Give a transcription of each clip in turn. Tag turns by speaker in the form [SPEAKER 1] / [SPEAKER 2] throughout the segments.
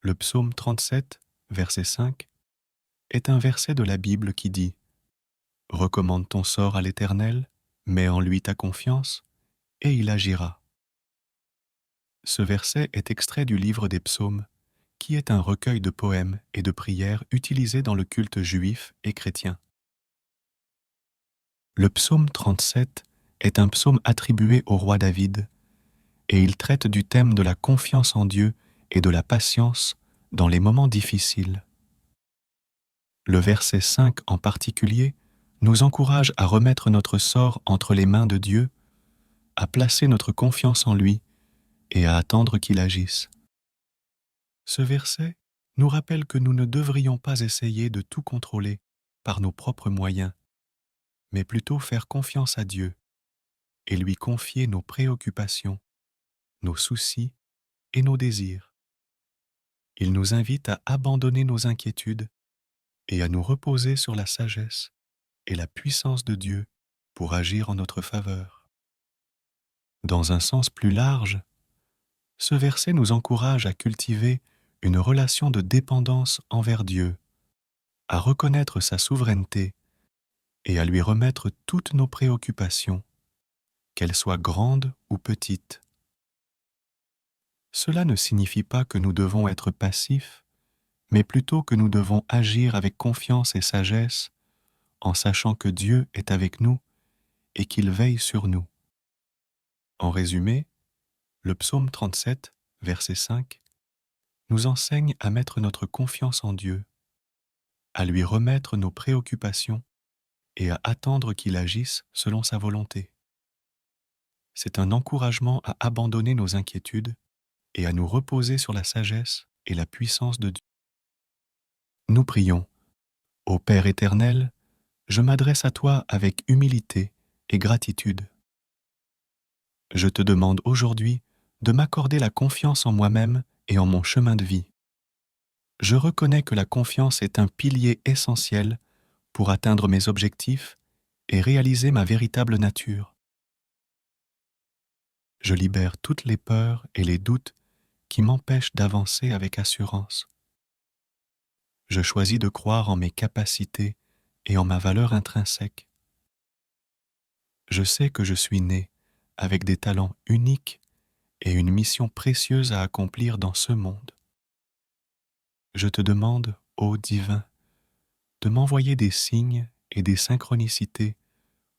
[SPEAKER 1] Le psaume 37, verset 5, est un verset de la Bible qui dit « Recommande ton sort à l'Éternel, mets en lui ta confiance, et il agira. » Ce verset est extrait du livre des psaumes, qui est un recueil de poèmes et de prières utilisés dans le culte juif et chrétien. Le psaume 37 est un psaume attribué au roi David, et il traite du thème de la confiance en Dieu et de la patience dans les moments difficiles. Le verset 5 en particulier nous encourage à remettre notre sort entre les mains de Dieu, à placer notre confiance en lui et à attendre qu'il agisse. Ce verset nous rappelle que nous ne devrions pas essayer de tout contrôler par nos propres moyens, mais plutôt faire confiance à Dieu et lui confier nos préoccupations, nos soucis et nos désirs. Il nous invite à abandonner nos inquiétudes et à nous reposer sur la sagesse et la puissance de Dieu pour agir en notre faveur. Dans un sens plus large, ce verset nous encourage à cultiver une relation de dépendance envers Dieu, à reconnaître sa souveraineté et à lui remettre toutes nos préoccupations, qu'elles soient grandes ou petites. Cela ne signifie pas que nous devons être passifs, mais plutôt que nous devons agir avec confiance et sagesse en sachant que Dieu est avec nous et qu'il veille sur nous. En résumé, le psaume 37, verset 5, nous enseigne à mettre notre confiance en Dieu, à lui remettre nos préoccupations et à attendre qu'il agisse selon sa volonté. C'est un encouragement à abandonner nos inquiétudes et à nous reposer sur la sagesse et la puissance de Dieu. Nous prions. Ô Père éternel, je m'adresse à toi avec humilité et gratitude. Je te demande aujourd'hui de m'accorder la confiance en moi-même et en mon chemin de vie. Je reconnais que la confiance est un pilier essentiel pour atteindre mes objectifs et réaliser ma véritable nature. Je libère toutes les peurs et les doutes qui m'empêchent d'avancer avec assurance. Je choisis de croire en mes capacités et en ma valeur intrinsèque. Je sais que je suis né avec des talents uniques et une mission précieuse à accomplir dans ce monde. Je te demande, ô divin, de m'envoyer des signes et des synchronicités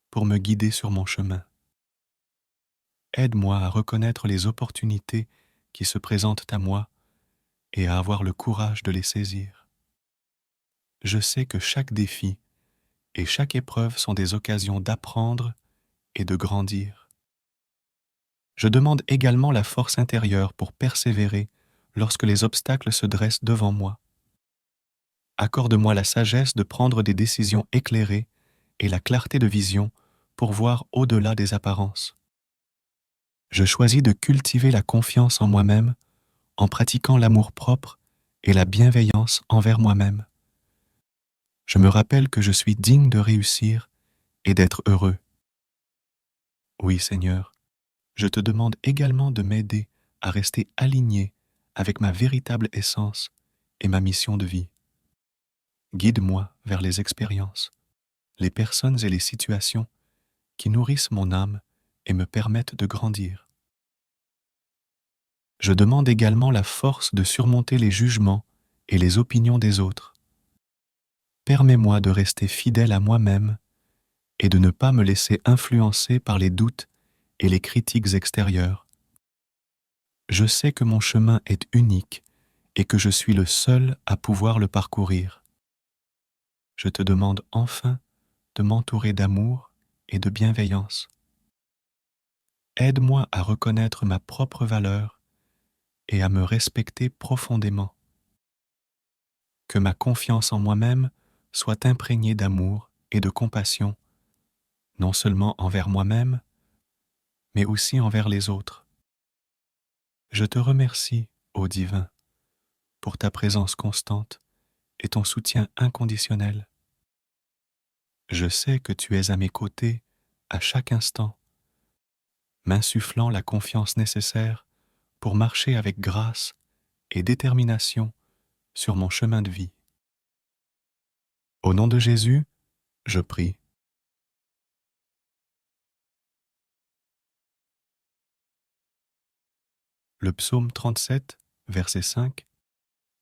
[SPEAKER 1] pour me guider sur mon chemin. Aide-moi à reconnaître les opportunités qui se présentent à moi et à avoir le courage de les saisir. Je sais que chaque défi et chaque épreuve sont des occasions d'apprendre et de grandir. Je demande également la force intérieure pour persévérer lorsque les obstacles se dressent devant moi. Accorde-moi la sagesse de prendre des décisions éclairées et la clarté de vision pour voir au-delà des apparences. Je choisis de cultiver la confiance en moi-même en pratiquant l'amour-propre et la bienveillance envers moi-même. Je me rappelle que je suis digne de réussir et d'être heureux. Oui, Seigneur, je te demande également de m'aider à rester aligné avec ma véritable essence et ma mission de vie. Guide-moi vers les expériences, les personnes et les situations qui nourrissent mon âme et me permettent de grandir. Je demande également la force de surmonter les jugements et les opinions des autres. Permets-moi de rester fidèle à moi-même et de ne pas me laisser influencer par les doutes et les critiques extérieures. Je sais que mon chemin est unique et que je suis le seul à pouvoir le parcourir. Je te demande enfin de m'entourer d'amour et de bienveillance. Aide-moi à reconnaître ma propre valeur et à me respecter profondément. Que ma confiance en moi-même soit imprégnée d'amour et de compassion, non seulement envers moi-même, mais aussi envers les autres. Je te remercie, ô Divin, pour ta présence constante et ton soutien inconditionnel. Je sais que tu es à mes côtés à chaque instant, m'insufflant la confiance nécessaire pour marcher avec grâce et détermination sur mon chemin de vie. Au nom de Jésus, je prie. Le psaume 37, verset 5,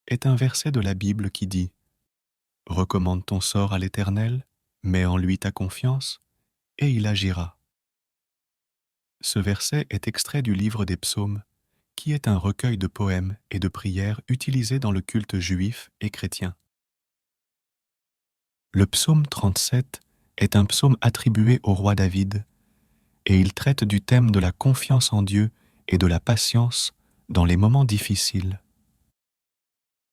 [SPEAKER 1] est un verset de la Bible qui dit « Recommande ton sort à l'Éternel, mets en lui ta confiance, et il agira. » Ce verset est extrait du livre des psaumes, qui est un recueil de poèmes et de prières utilisés dans le culte juif et chrétien. Le psaume 37 est un psaume attribué au roi David, et il traite du thème de la confiance en Dieu et de la patience dans les moments difficiles.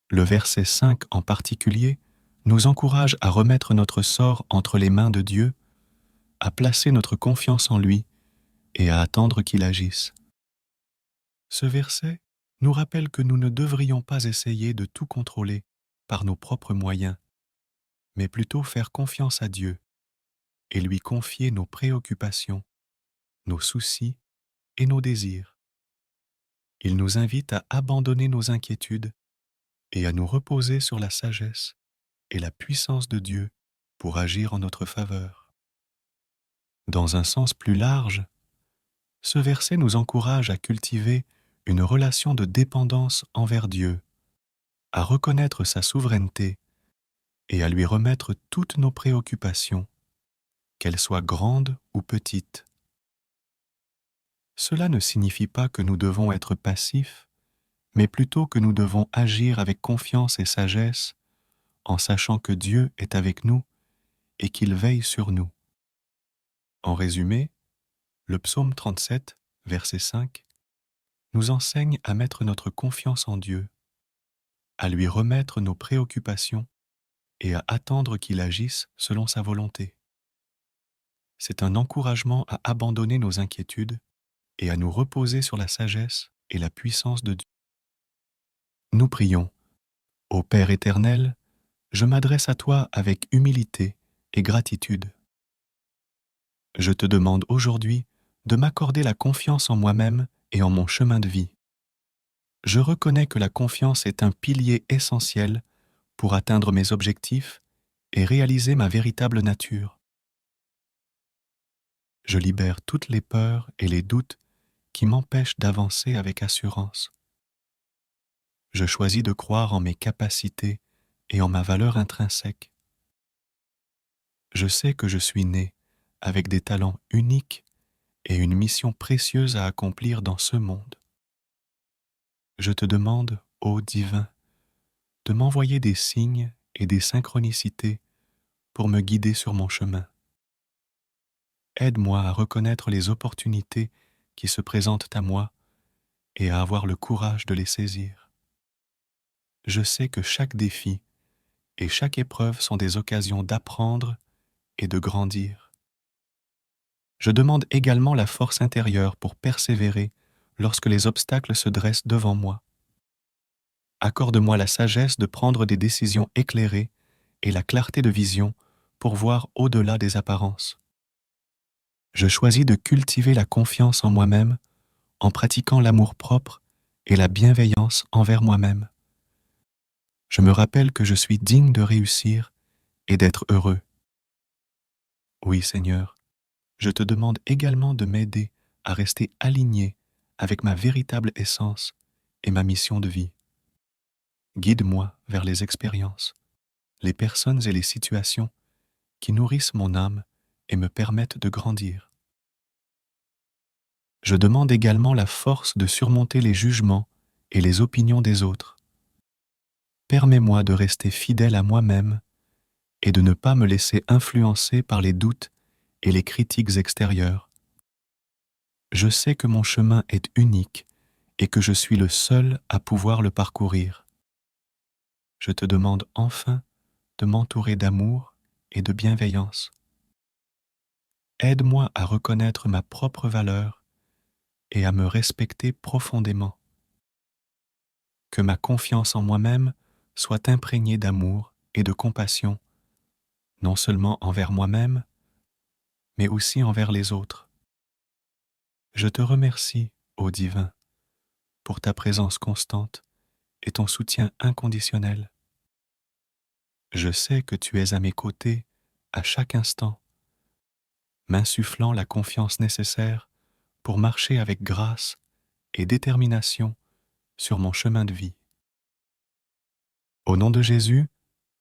[SPEAKER 1] Le verset 5 en particulier nous encourage à remettre notre sort entre les mains de Dieu, à placer notre confiance en lui et à attendre qu'il agisse. Ce verset nous rappelle que nous ne devrions pas essayer de tout contrôler par nos propres moyens, mais plutôt faire confiance à Dieu et lui confier nos préoccupations, nos soucis et nos désirs. Il nous invite à abandonner nos inquiétudes et à nous reposer sur la sagesse et la puissance de Dieu pour agir en notre faveur. Dans un sens plus large, ce verset nous encourage à cultiver une relation de dépendance envers Dieu, à reconnaître sa souveraineté et à lui remettre toutes nos préoccupations, qu'elles soient grandes ou petites. Cela ne signifie pas que nous devons être passifs, mais plutôt que nous devons agir avec confiance et sagesse en sachant que Dieu est avec nous et qu'il veille sur nous. En résumé, le psaume 37, verset 5, nous enseigne à mettre notre confiance en Dieu, à lui remettre nos préoccupations et à attendre qu'il agisse selon sa volonté. C'est un encouragement à abandonner nos inquiétudes et à nous reposer sur la sagesse et la puissance de Dieu. Nous prions. Ô Père éternel, je m'adresse à toi avec humilité et gratitude. Je te demande aujourd'hui de m'accorder la confiance en moi-même et en mon chemin de vie. Je reconnais que la confiance est un pilier essentiel pour atteindre mes objectifs et réaliser ma véritable nature. Je libère toutes les peurs et les doutes qui m'empêchent d'avancer avec assurance. Je choisis de croire en mes capacités et en ma valeur intrinsèque. Je sais que je suis né avec des talents uniques et une mission précieuse à accomplir dans ce monde. Je te demande, ô Divin, de m'envoyer des signes et des synchronicités pour me guider sur mon chemin. Aide-moi à reconnaître les opportunités qui se présentent à moi et à avoir le courage de les saisir. Je sais que chaque défi et chaque épreuve sont des occasions d'apprendre et de grandir. Je demande également la force intérieure pour persévérer lorsque les obstacles se dressent devant moi. Accorde-moi la sagesse de prendre des décisions éclairées et la clarté de vision pour voir au-delà des apparences. Je choisis de cultiver la confiance en moi-même en pratiquant l'amour-propre et la bienveillance envers moi-même. Je me rappelle que je suis digne de réussir et d'être heureux. Oui, Seigneur, je te demande également de m'aider à rester aligné avec ma véritable essence et ma mission de vie. Guide-moi vers les expériences, les personnes et les situations qui nourrissent mon âme et me permettent de grandir. Je demande également la force de surmonter les jugements et les opinions des autres. Permets-moi de rester fidèle à moi-même et de ne pas me laisser influencer par les doutes et les critiques extérieures. Je sais que mon chemin est unique et que je suis le seul à pouvoir le parcourir. Je te demande enfin de m'entourer d'amour et de bienveillance. Aide-moi à reconnaître ma propre valeur et à me respecter profondément. Que ma confiance en moi-même soit imprégnée d'amour et de compassion, non seulement envers moi-même, mais aussi envers les autres. Je te remercie, ô Divin, pour ta présence constante et ton soutien inconditionnel. Je sais que tu es à mes côtés à chaque instant, m'insufflant la confiance nécessaire pour marcher avec grâce et détermination sur mon chemin de vie. Au nom de Jésus,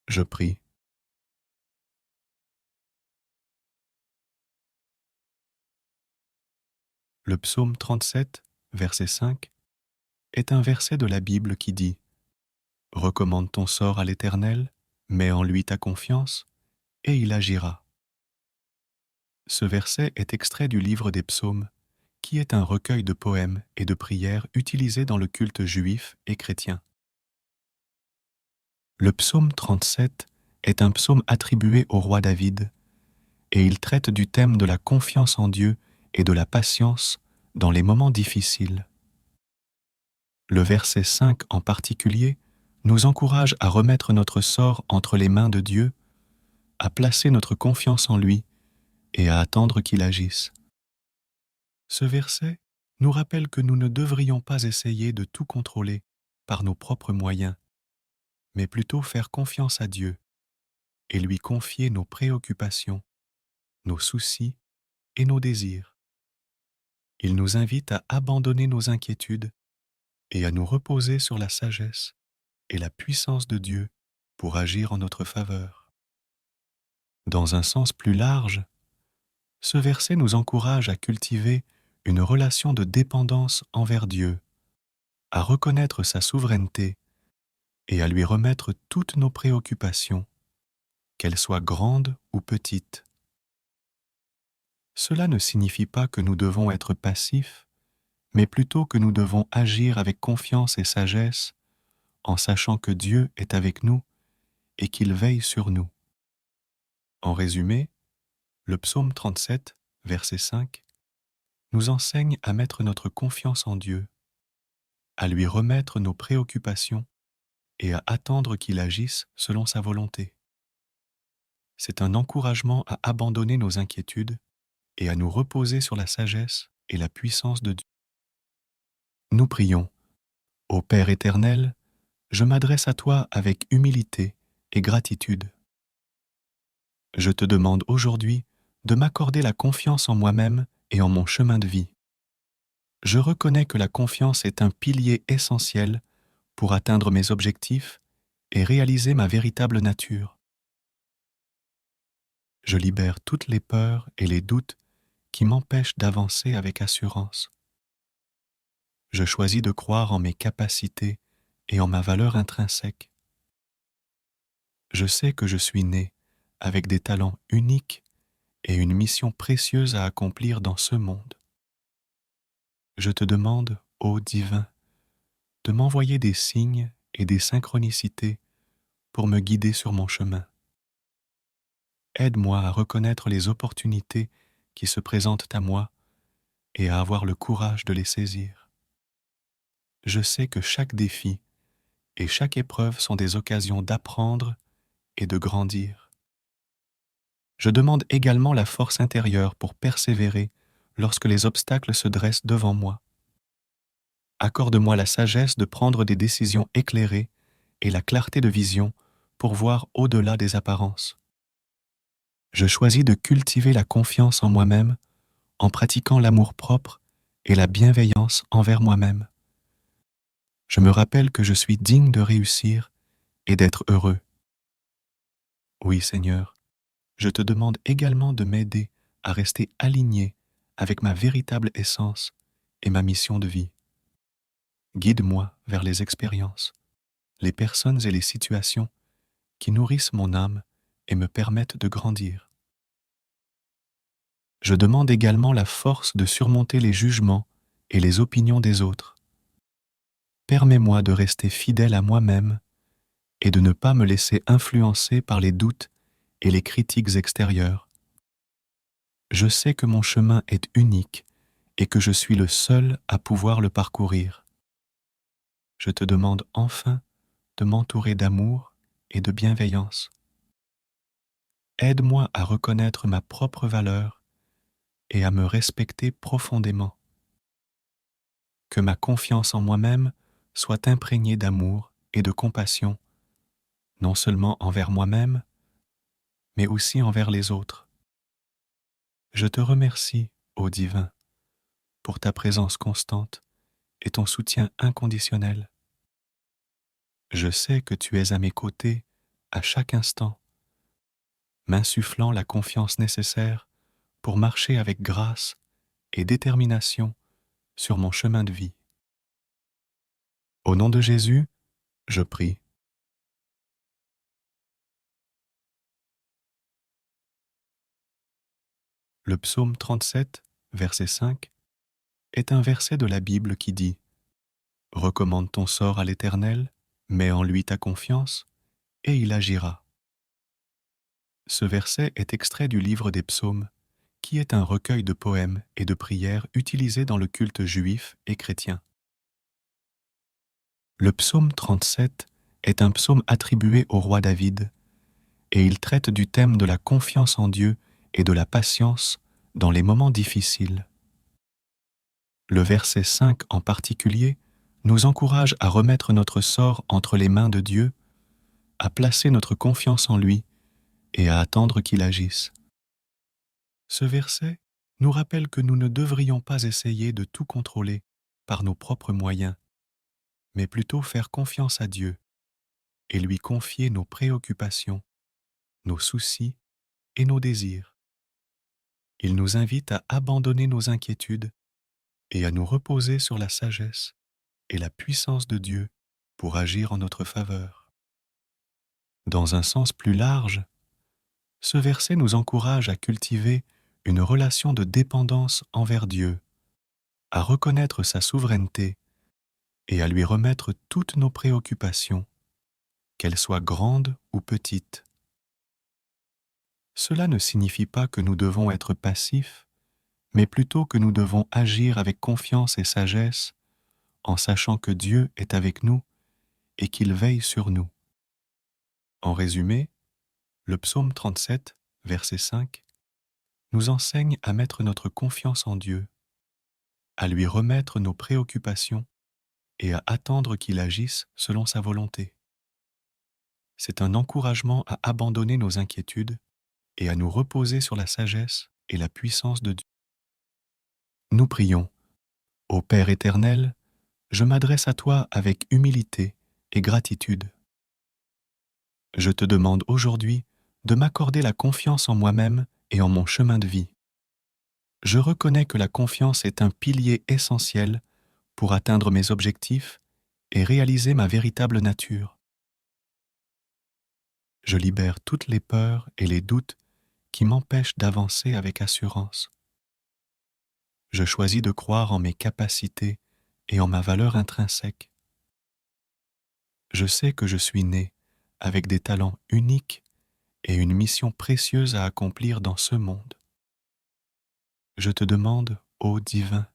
[SPEAKER 1] je prie. Le psaume 37, verset 5, est un verset de la Bible qui dit « Recommande ton sort à l'Éternel, mets en lui ta confiance, et il agira. » Ce verset est extrait du livre des psaumes, qui est un recueil de poèmes et de prières utilisés dans le culte juif et chrétien. Le psaume 37 est un psaume attribué au roi David, et il traite du thème de la confiance en Dieu et de la patience dans les moments difficiles. Le verset 5 en particulier nous encourage à remettre notre sort entre les mains de Dieu, à placer notre confiance en lui et à attendre qu'il agisse. Ce verset nous rappelle que nous ne devrions pas essayer de tout contrôler par nos propres moyens, mais plutôt faire confiance à Dieu et lui confier nos préoccupations, nos soucis et nos désirs. Il nous invite à abandonner nos inquiétudes et à nous reposer sur la sagesse et la puissance de Dieu pour agir en notre faveur. Dans un sens plus large, ce verset nous encourage à cultiver une relation de dépendance envers Dieu, à reconnaître sa souveraineté et à lui remettre toutes nos préoccupations, qu'elles soient grandes ou petites. Cela ne signifie pas que nous devons être passifs, mais plutôt que nous devons agir avec confiance et sagesse en sachant que Dieu est avec nous et qu'il veille sur nous. En résumé, le psaume 37, verset 5, nous enseigne à mettre notre confiance en Dieu, à lui remettre nos préoccupations et à attendre qu'il agisse selon sa volonté. C'est un encouragement à abandonner nos inquiétudes et à nous reposer sur la sagesse et la puissance de Dieu. Nous prions. Ô Père éternel, je m'adresse à toi avec humilité et gratitude. Je te demande aujourd'hui de m'accorder la confiance en moi-même et en mon chemin de vie. Je reconnais que la confiance est un pilier essentiel pour atteindre mes objectifs et réaliser ma véritable nature. Je libère toutes les peurs et les doutes qui m'empêchent d'avancer avec assurance. Je choisis de croire en mes capacités et en ma valeur intrinsèque. Je sais que je suis né avec des talents uniques et une mission précieuse à accomplir dans ce monde. Je te demande, ô Divin, de m'envoyer des signes et des synchronicités pour me guider sur mon chemin. Aide-moi à reconnaître les opportunités qui se présentent à moi et à avoir le courage de les saisir. Je sais que chaque défi et chaque épreuve sont des occasions d'apprendre et de grandir. Je demande également la force intérieure pour persévérer lorsque les obstacles se dressent devant moi. Accorde-moi la sagesse de prendre des décisions éclairées et la clarté de vision pour voir au-delà des apparences. Je choisis de cultiver la confiance en moi-même en pratiquant l'amour-propre et la bienveillance envers moi-même. Je me rappelle que je suis digne de réussir et d'être heureux. Oui, Seigneur, je te demande également de m'aider à rester aligné avec ma véritable essence et ma mission de vie. Guide-moi vers les expériences, les personnes et les situations qui nourrissent mon âme et me permettent de grandir. Je demande également la force de surmonter les jugements et les opinions des autres. Permets-moi de rester fidèle à moi-même et de ne pas me laisser influencer par les doutes et les critiques extérieures. Je sais que mon chemin est unique et que je suis le seul à pouvoir le parcourir. Je te demande enfin de m'entourer d'amour et de bienveillance. Aide-moi à reconnaître ma propre valeur et à me respecter profondément. Que ma confiance en moi-même soit imprégnée d'amour et de compassion, non seulement envers moi-même, mais aussi envers les autres. Je te remercie, ô Divin, pour ta présence constante et ton soutien inconditionnel. Je sais que tu es à mes côtés à chaque instant, m'insufflant la confiance nécessaire pour marcher avec grâce et détermination sur mon chemin de vie. Au nom de Jésus, je prie. Le psaume 37, verset 5, est un verset de la Bible qui dit « Recommande ton sort à l'Éternel, mets en lui ta confiance, et il agira. » Ce verset est extrait du livre des psaumes, qui est un recueil de poèmes et de prières utilisés dans le culte juif et chrétien. Le psaume 37 est un psaume attribué au roi David, et il traite du thème de la confiance en Dieu et de la patience dans les moments difficiles. Le verset 5 en particulier nous encourage à remettre notre sort entre les mains de Dieu, à placer notre confiance en lui et à attendre qu'il agisse. Ce verset nous rappelle que nous ne devrions pas essayer de tout contrôler par nos propres moyens, mais plutôt faire confiance à Dieu et lui confier nos préoccupations, nos soucis et nos désirs. Il nous invite à abandonner nos inquiétudes et à nous reposer sur la sagesse et la puissance de Dieu pour agir en notre faveur. Dans un sens plus large, ce verset nous encourage à cultiver une relation de dépendance envers Dieu, à reconnaître sa souveraineté et à lui remettre toutes nos préoccupations, qu'elles soient grandes ou petites. Cela ne signifie pas que nous devons être passifs, mais plutôt que nous devons agir avec confiance et sagesse en sachant que Dieu est avec nous et qu'il veille sur nous. En résumé, le psaume 37, verset 5, nous enseigne à mettre notre confiance en Dieu, à lui remettre nos préoccupations et à attendre qu'il agisse selon sa volonté. C'est un encouragement à abandonner nos inquiétudes et à nous reposer sur la sagesse et la puissance de Dieu. Nous prions. Ô Père éternel, je m'adresse à toi avec humilité et gratitude. Je te demande aujourd'hui de m'accorder la confiance en moi-même et en mon chemin de vie. Je reconnais que la confiance est un pilier essentiel pour atteindre mes objectifs et réaliser ma véritable nature. Je libère toutes les peurs et les doutes qui m'empêchent d'avancer avec assurance. Je choisis de croire en mes capacités et en ma valeur intrinsèque. Je sais que je suis né avec des talents uniques et une mission précieuse à accomplir dans ce monde. Je te demande, ô Divin,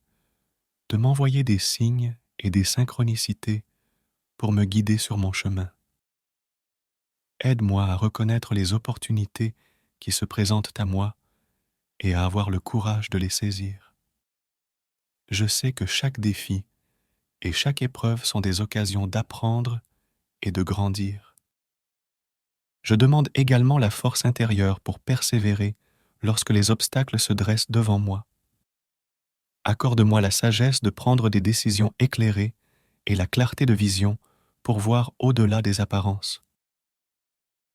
[SPEAKER 1] de m'envoyer des signes et des synchronicités pour me guider sur mon chemin. Aide-moi à reconnaître les opportunités qui se présentent à moi et à avoir le courage de les saisir. Je sais que chaque défi et chaque épreuve sont des occasions d'apprendre et de grandir. Je demande également la force intérieure pour persévérer lorsque les obstacles se dressent devant moi. Accorde-moi la sagesse de prendre des décisions éclairées et la clarté de vision pour voir au-delà des apparences.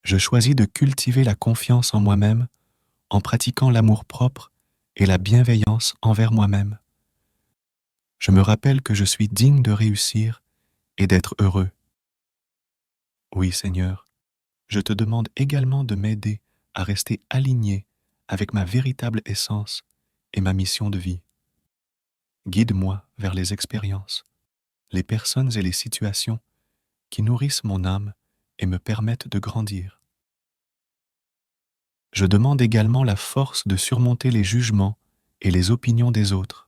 [SPEAKER 1] Je choisis de cultiver la confiance en moi-même en pratiquant l'amour-propre et la bienveillance envers moi-même. Je me rappelle que je suis digne de réussir et d'être heureux. Oui, Seigneur, je te demande également de m'aider à rester aligné avec ma véritable essence et ma mission de vie. Guide-moi vers les expériences, les personnes et les situations qui nourrissent mon âme et me permettent de grandir. Je demande également la force de surmonter les jugements et les opinions des autres.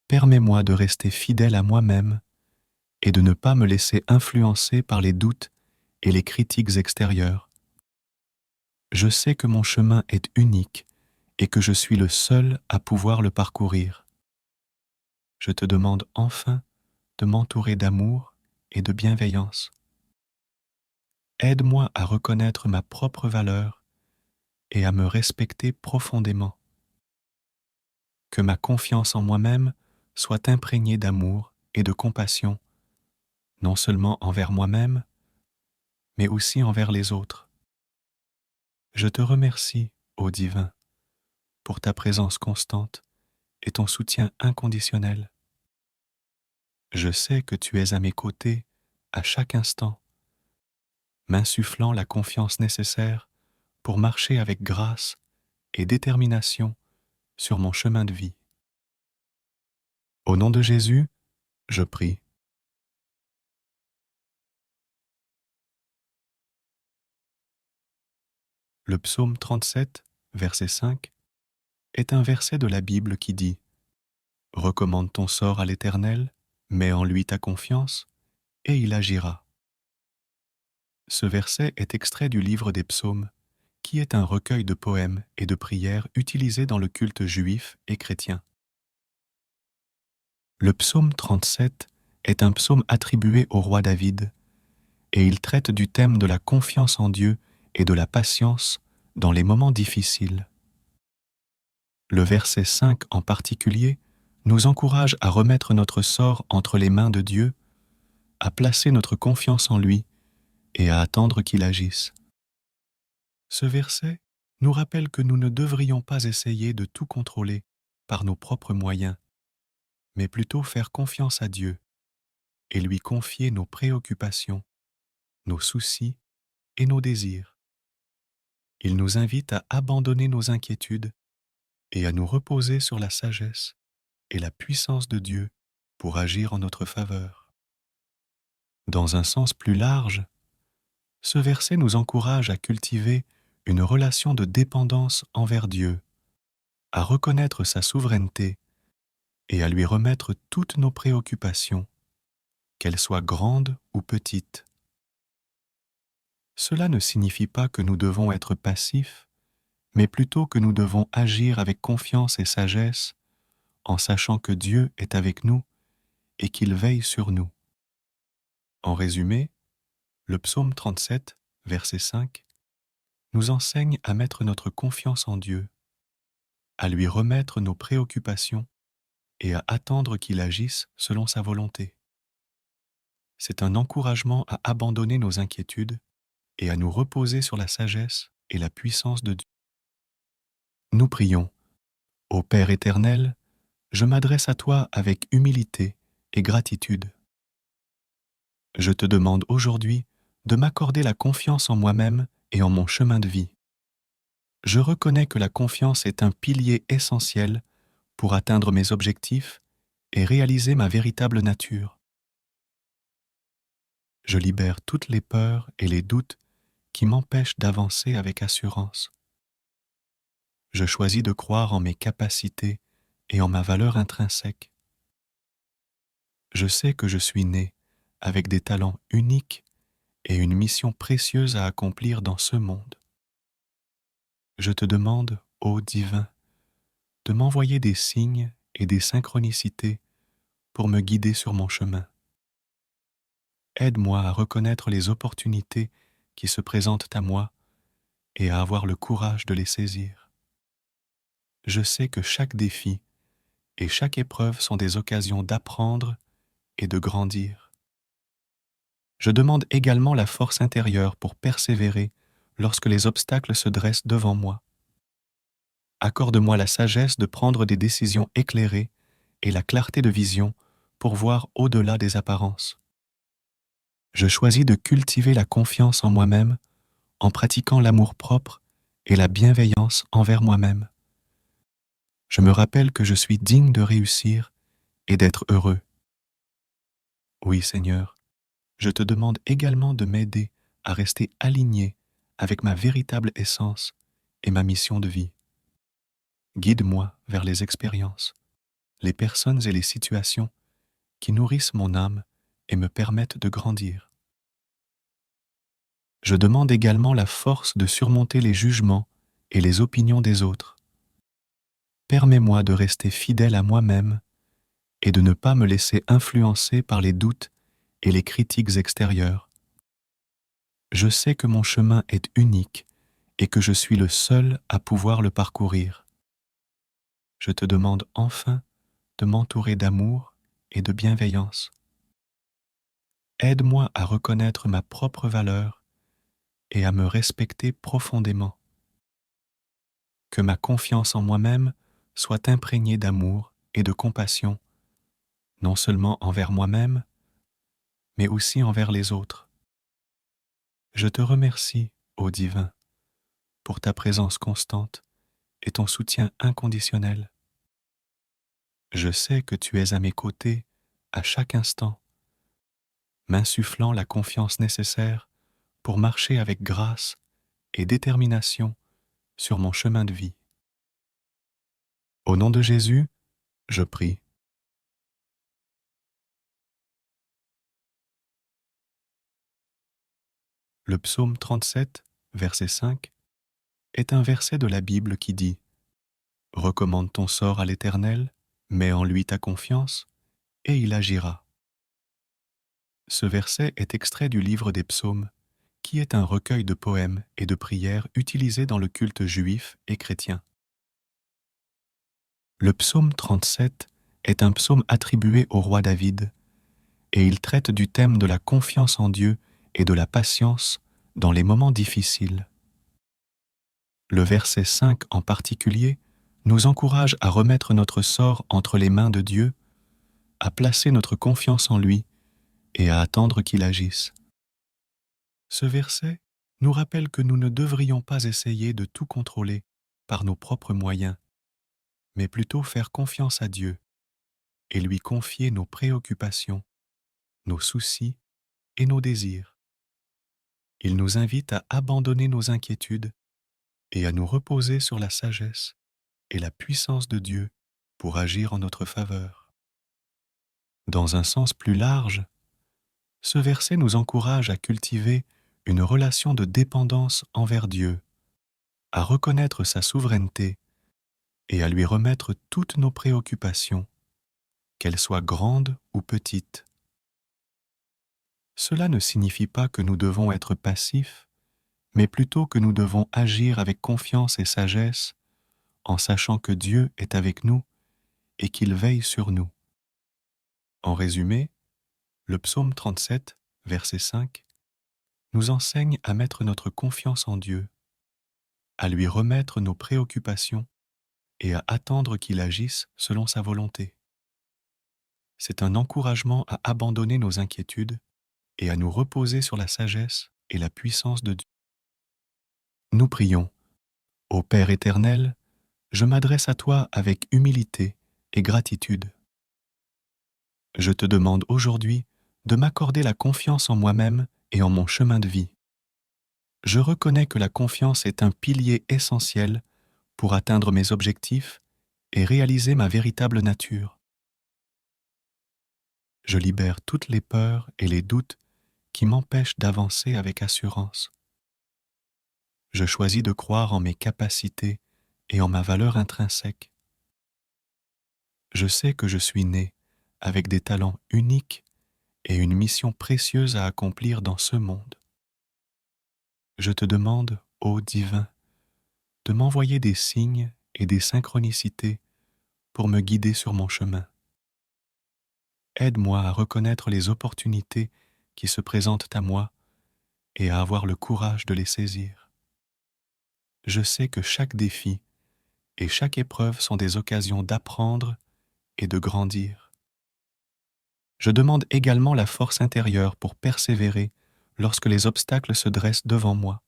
[SPEAKER 1] Permets-moi de rester fidèle à moi-même et de ne pas me laisser influencer par les doutes et les critiques extérieures. Je sais que mon chemin est unique et que je suis le seul à pouvoir le parcourir. Je te demande enfin de m'entourer d'amour et de bienveillance. Aide-moi à reconnaître ma propre valeur et à me respecter profondément. Que ma confiance en moi-même soit imprégnée d'amour et de compassion, non seulement envers moi-même, mais aussi envers les autres. Je te remercie, ô Divin, pour ta présence constante et ton soutien inconditionnel. Je sais que tu es à mes côtés à chaque instant, m'insufflant la confiance nécessaire pour marcher avec grâce et détermination sur mon chemin de vie. Au nom de Jésus, je prie. Le psaume 37, verset 5, est un verset de la Bible qui dit « Recommande ton sort à l'Éternel, mets en lui ta confiance, et il agira. » Ce verset est extrait du livre des psaumes, qui est un recueil de poèmes et de prières utilisés dans le culte juif et chrétien. Le psaume 37 est un psaume attribué au roi David, et il traite du thème de la confiance en Dieu et de la patience dans les moments difficiles. Le verset 5 en particulier nous encourage à remettre notre sort entre les mains de Dieu, à placer notre confiance en lui et à attendre qu'il agisse. Ce verset nous rappelle que nous ne devrions pas essayer de tout contrôler par nos propres moyens, mais plutôt faire confiance à Dieu et lui confier nos préoccupations, nos soucis et nos désirs. Il nous invite à abandonner nos inquiétudes et à nous reposer sur la sagesse et la puissance de Dieu pour agir en notre faveur. Dans un sens plus large, ce verset nous encourage à cultiver une relation de dépendance envers Dieu, à reconnaître sa souveraineté et à lui remettre toutes nos préoccupations, qu'elles soient grandes ou petites. Cela ne signifie pas que nous devons être passifs, mais plutôt que nous devons agir avec confiance et sagesse en sachant que Dieu est avec nous et qu'il veille sur nous. En résumé, le psaume 37, verset 5, nous enseigne à mettre notre confiance en Dieu, à lui remettre nos préoccupations et à attendre qu'il agisse selon sa volonté. C'est un encouragement à abandonner nos inquiétudes et à nous reposer sur la sagesse et la puissance de Dieu. Nous prions. Ô Père éternel, je m'adresse à toi avec humilité et gratitude. Je te demande aujourd'hui de m'accorder la confiance en moi-même et en mon chemin de vie. Je reconnais que la confiance est un pilier essentiel pour atteindre mes objectifs et réaliser ma véritable nature. Je libère toutes les peurs et les doutes qui m'empêchent d'avancer avec assurance. Je choisis de croire en mes capacités et en ma valeur intrinsèque. Je sais que je suis né avec des talents uniques et une mission précieuse à accomplir dans ce monde. Je te demande, ô Divin, de m'envoyer des signes et des synchronicités pour me guider sur mon chemin. Aide-moi à reconnaître les opportunités qui se présentent à moi et à avoir le courage de les saisir. Je sais que chaque défi et chaque épreuve sont des occasions d'apprendre et de grandir. Je demande également la force intérieure pour persévérer lorsque les obstacles se dressent devant moi. Accorde-moi la sagesse de prendre des décisions éclairées et la clarté de vision pour voir au-delà des apparences. Je choisis de cultiver la confiance en moi-même en pratiquant l'amour-propre et la bienveillance envers moi-même. Je me rappelle que je suis digne de réussir et d'être heureux. Oui, Seigneur, je te demande également de m'aider à rester aligné avec ma véritable essence et ma mission de vie. Guide-moi vers les expériences, les personnes et les situations qui nourrissent mon âme et me permettent de grandir. Je demande également la force de surmonter les jugements et les opinions des autres. Permets-moi de rester fidèle à moi-même et de ne pas me laisser influencer par les doutes et les critiques extérieures. Je sais que mon chemin est unique et que je suis le seul à pouvoir le parcourir. Je te demande enfin de m'entourer d'amour et de bienveillance. Aide-moi à reconnaître ma propre valeur et à me respecter profondément. Que ma confiance en moi-même soit imprégnée d'amour et de compassion, non seulement envers moi-même, mais aussi envers les autres. Je te remercie, ô Divin, pour ta présence constante et ton soutien inconditionnel. Je sais que tu es à mes côtés à chaque instant, m'insufflant la confiance nécessaire pour marcher avec grâce et détermination sur mon chemin de vie. Au nom de Jésus, je prie. Le psaume 37, verset 5, est un verset de la Bible qui dit « Recommande ton sort à l'Éternel, mets en lui ta confiance, et il agira. » Ce verset est extrait du livre des psaumes, qui est un recueil de poèmes et de prières utilisés dans le culte juif et chrétien. Le psaume 37 est un psaume attribué au roi David, et il traite du thème de la confiance en Dieu et de la patience dans les moments difficiles. Le verset 5 en particulier nous encourage à remettre notre sort entre les mains de Dieu, à placer notre confiance en lui et à attendre qu'il agisse. Ce verset nous rappelle que nous ne devrions pas essayer de tout contrôler par nos propres moyens, mais plutôt faire confiance à Dieu et lui confier nos préoccupations, nos soucis et nos désirs. Il nous invite à abandonner nos inquiétudes et à nous reposer sur la sagesse et la puissance de Dieu pour agir en notre faveur. Dans un sens plus large, ce verset nous encourage à cultiver une relation de dépendance envers Dieu, à reconnaître sa souveraineté et à lui remettre toutes nos préoccupations, qu'elles soient grandes ou petites. Cela ne signifie pas que nous devons être passifs, mais plutôt que nous devons agir avec confiance et sagesse en sachant que Dieu est avec nous et qu'il veille sur nous. En résumé, le psaume 37, verset 5, nous enseigne à mettre notre confiance en Dieu, à lui remettre nos préoccupations et à attendre qu'il agisse selon sa volonté. C'est un encouragement à abandonner nos inquiétudes et à nous reposer sur la sagesse et la puissance de Dieu. Nous prions. Ô Père éternel, je m'adresse à toi avec humilité et gratitude. Je te demande aujourd'hui de m'accorder la confiance en moi-même et en mon chemin de vie. Je reconnais que la confiance est un pilier essentiel pour atteindre mes objectifs et réaliser ma véritable nature. Je libère toutes les peurs et les doutes qui m'empêchent d'avancer avec assurance. Je choisis de croire en mes capacités et en ma valeur intrinsèque. Je sais que je suis né avec des talents uniques et une mission précieuse à accomplir dans ce monde. Je te demande, ô Divin, de m'envoyer des signes et des synchronicités pour me guider sur mon chemin. Aide-moi à reconnaître les opportunités qui se présentent à moi et à avoir le courage de les saisir. Je sais que chaque défi et chaque épreuve sont des occasions d'apprendre et de grandir. Je demande également la force intérieure pour persévérer lorsque les obstacles se dressent devant moi.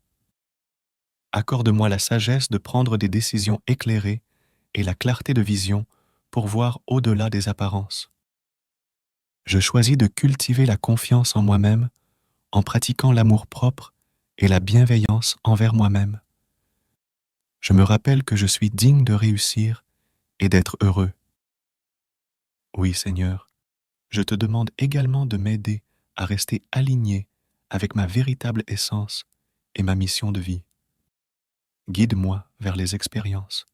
[SPEAKER 1] Accorde-moi la sagesse de prendre des décisions éclairées et la clarté de vision pour voir au-delà des apparences. Je choisis de cultiver la confiance en moi-même en pratiquant l'amour-propre et la bienveillance envers moi-même. Je me rappelle que je suis digne de réussir et d'être heureux. Oui, Seigneur, je te demande également de m'aider à rester aligné avec ma véritable essence et ma mission de vie. Guide-moi vers les expériences,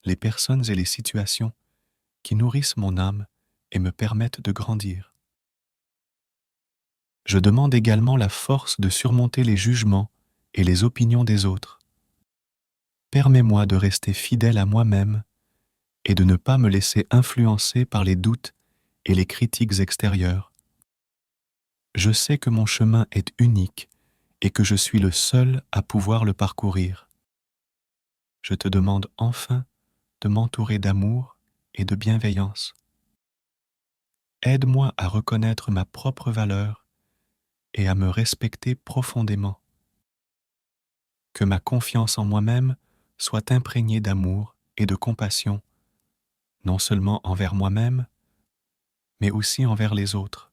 [SPEAKER 1] les personnes et les situations qui nourrissent mon âme et me permettent de grandir. Je demande également la force de surmonter les jugements et les opinions des autres. Permets-moi de rester fidèle à moi-même et de ne pas me laisser influencer par les doutes et les critiques extérieures. Je sais que mon chemin est unique et que je suis le seul à pouvoir le parcourir. Je te demande enfin de m'entourer d'amour et de bienveillance. Aide-moi à reconnaître ma propre valeur et à me respecter profondément. Que ma confiance en moi-même soit imprégnée d'amour et de compassion, non seulement envers moi-même, mais aussi envers les autres.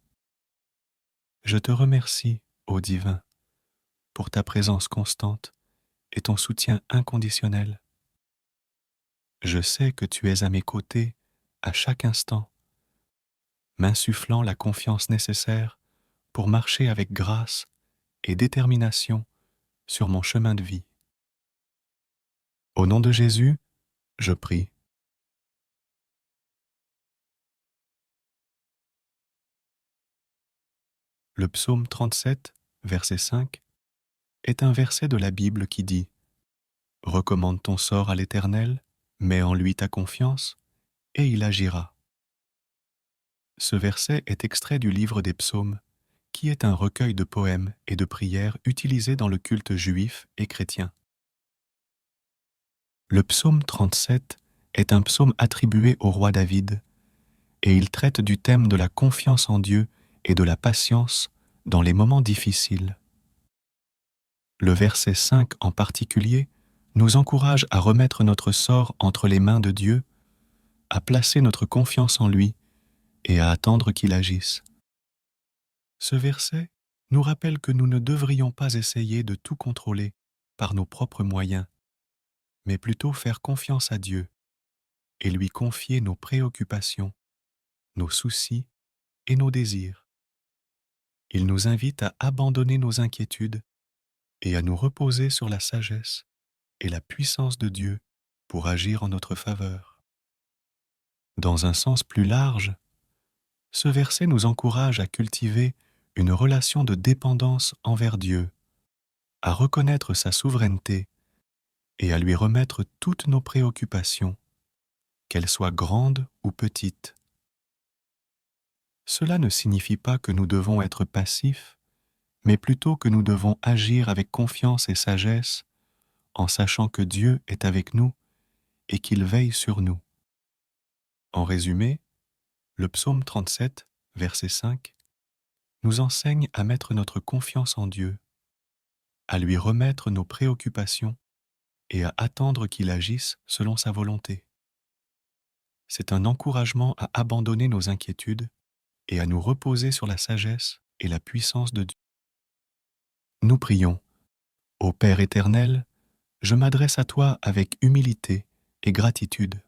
[SPEAKER 1] Je te remercie, ô Divin, pour ta présence constante et ton soutien inconditionnel. Je sais que tu es à mes côtés à chaque instant, m'insufflant la confiance nécessaire pour marcher avec grâce et détermination sur mon chemin de vie. Au nom de Jésus, je prie. Le psaume 37, verset 5, est un verset de la Bible qui dit « Recommande ton sort à l'Éternel, mets en lui ta confiance, et il agira. » Ce verset est extrait du livre des psaumes, qui est un recueil de poèmes et de prières utilisés dans le culte juif et chrétien. Le psaume 37 est un psaume attribué au roi David, et il traite du thème de la confiance en Dieu et de la patience dans les moments difficiles. Le verset 5 en particulier nous encourage à remettre notre sort entre les mains de Dieu, à placer notre confiance en lui et à attendre qu'il agisse. Ce verset nous rappelle que nous ne devrions pas essayer de tout contrôler par nos propres moyens, mais plutôt faire confiance à Dieu et lui confier nos préoccupations, nos soucis et nos désirs. Il nous invite à abandonner nos inquiétudes et à nous reposer sur la sagesse et la puissance de Dieu pour agir en notre faveur. Dans un sens plus large, ce verset nous encourage à cultiver une relation de dépendance envers Dieu, à reconnaître sa souveraineté et à lui remettre toutes nos préoccupations, qu'elles soient grandes ou petites. Cela ne signifie pas que nous devons être passifs, mais plutôt que nous devons agir avec confiance et sagesse en sachant que Dieu est avec nous et qu'il veille sur nous. En résumé, le psaume 37, verset 5, nous enseigne à mettre notre confiance en Dieu, à lui remettre nos préoccupations et à attendre qu'il agisse selon sa volonté. C'est un encouragement à abandonner nos inquiétudes et à nous reposer sur la sagesse et la puissance de Dieu. Nous prions. Ô Père éternel, je m'adresse à toi avec humilité et gratitude.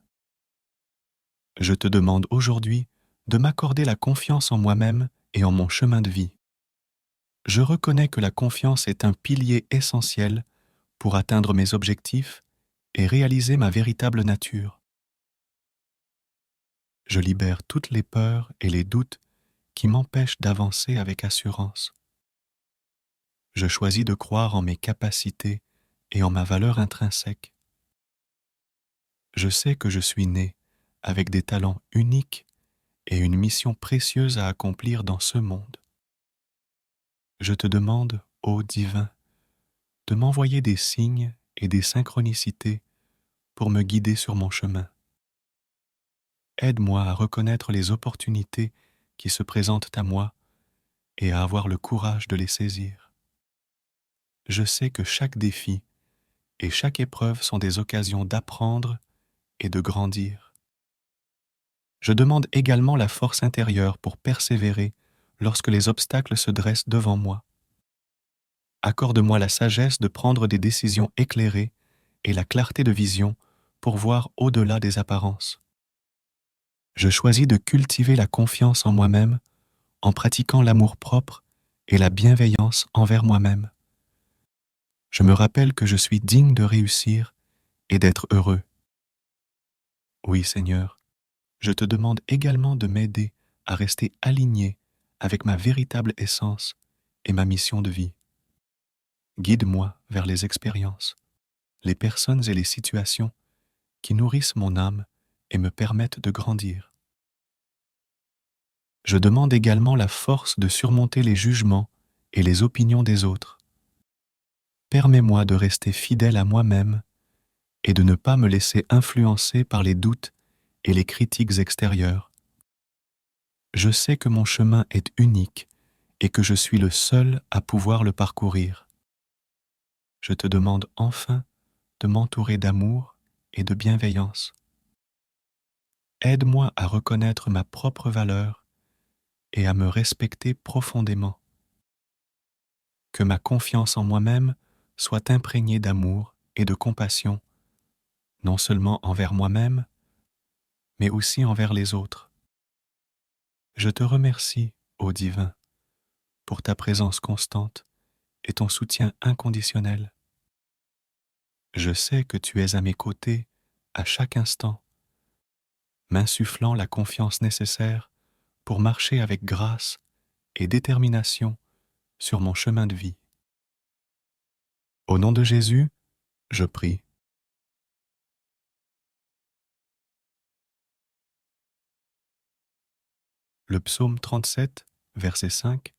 [SPEAKER 1] Je te demande aujourd'hui de m'accorder la confiance en moi-même et en mon chemin de vie. Je reconnais que la confiance est un pilier essentiel pour atteindre mes objectifs et réaliser ma véritable nature. Je libère toutes les peurs et les doutes qui m'empêchent d'avancer avec assurance. Je choisis de croire en mes capacités et en ma valeur intrinsèque. Je sais que je suis né avec des talents uniques et une mission précieuse à accomplir dans ce monde. Je te demande, ô Divin, de m'envoyer des signes et des synchronicités pour me guider sur mon chemin. Aide-moi à reconnaître les opportunités qui se présentent à moi et à avoir le courage de les saisir. Je sais que chaque défi et chaque épreuve sont des occasions d'apprendre et de grandir. Je demande également la force intérieure pour persévérer lorsque les obstacles se dressent devant moi. Accorde-moi la sagesse de prendre des décisions éclairées et la clarté de vision pour voir au-delà des apparences. Je choisis de cultiver la confiance en moi-même en pratiquant l'amour-propre et la bienveillance envers moi-même. Je me rappelle que je suis digne de réussir et d'être heureux. Oui, Seigneur, je te demande également de m'aider à rester aligné avec ma véritable essence et ma mission de vie. Guide-moi vers les expériences, les personnes et les situations qui nourrissent mon âme et me permettent de grandir. Je demande également la force de surmonter les jugements et les opinions des autres. Permets-moi de rester fidèle à moi-même et de ne pas me laisser influencer par les doutes et les critiques extérieures. Je sais que mon chemin est unique et que je suis le seul à pouvoir le parcourir. Je te demande enfin de m'entourer d'amour et de bienveillance. Aide-moi à reconnaître ma propre valeur et à me respecter profondément. Que ma confiance en moi-même soit imprégnée d'amour et de compassion, non seulement envers moi-même, mais aussi envers les autres. Je te remercie, ô Divin, pour ta présence constante et ton soutien inconditionnel. Je sais que tu es à mes côtés à chaque instant, m'insufflant la confiance nécessaire pour marcher avec grâce et détermination sur mon chemin de vie. Au nom de Jésus, je prie. Le psaume 37, verset 5,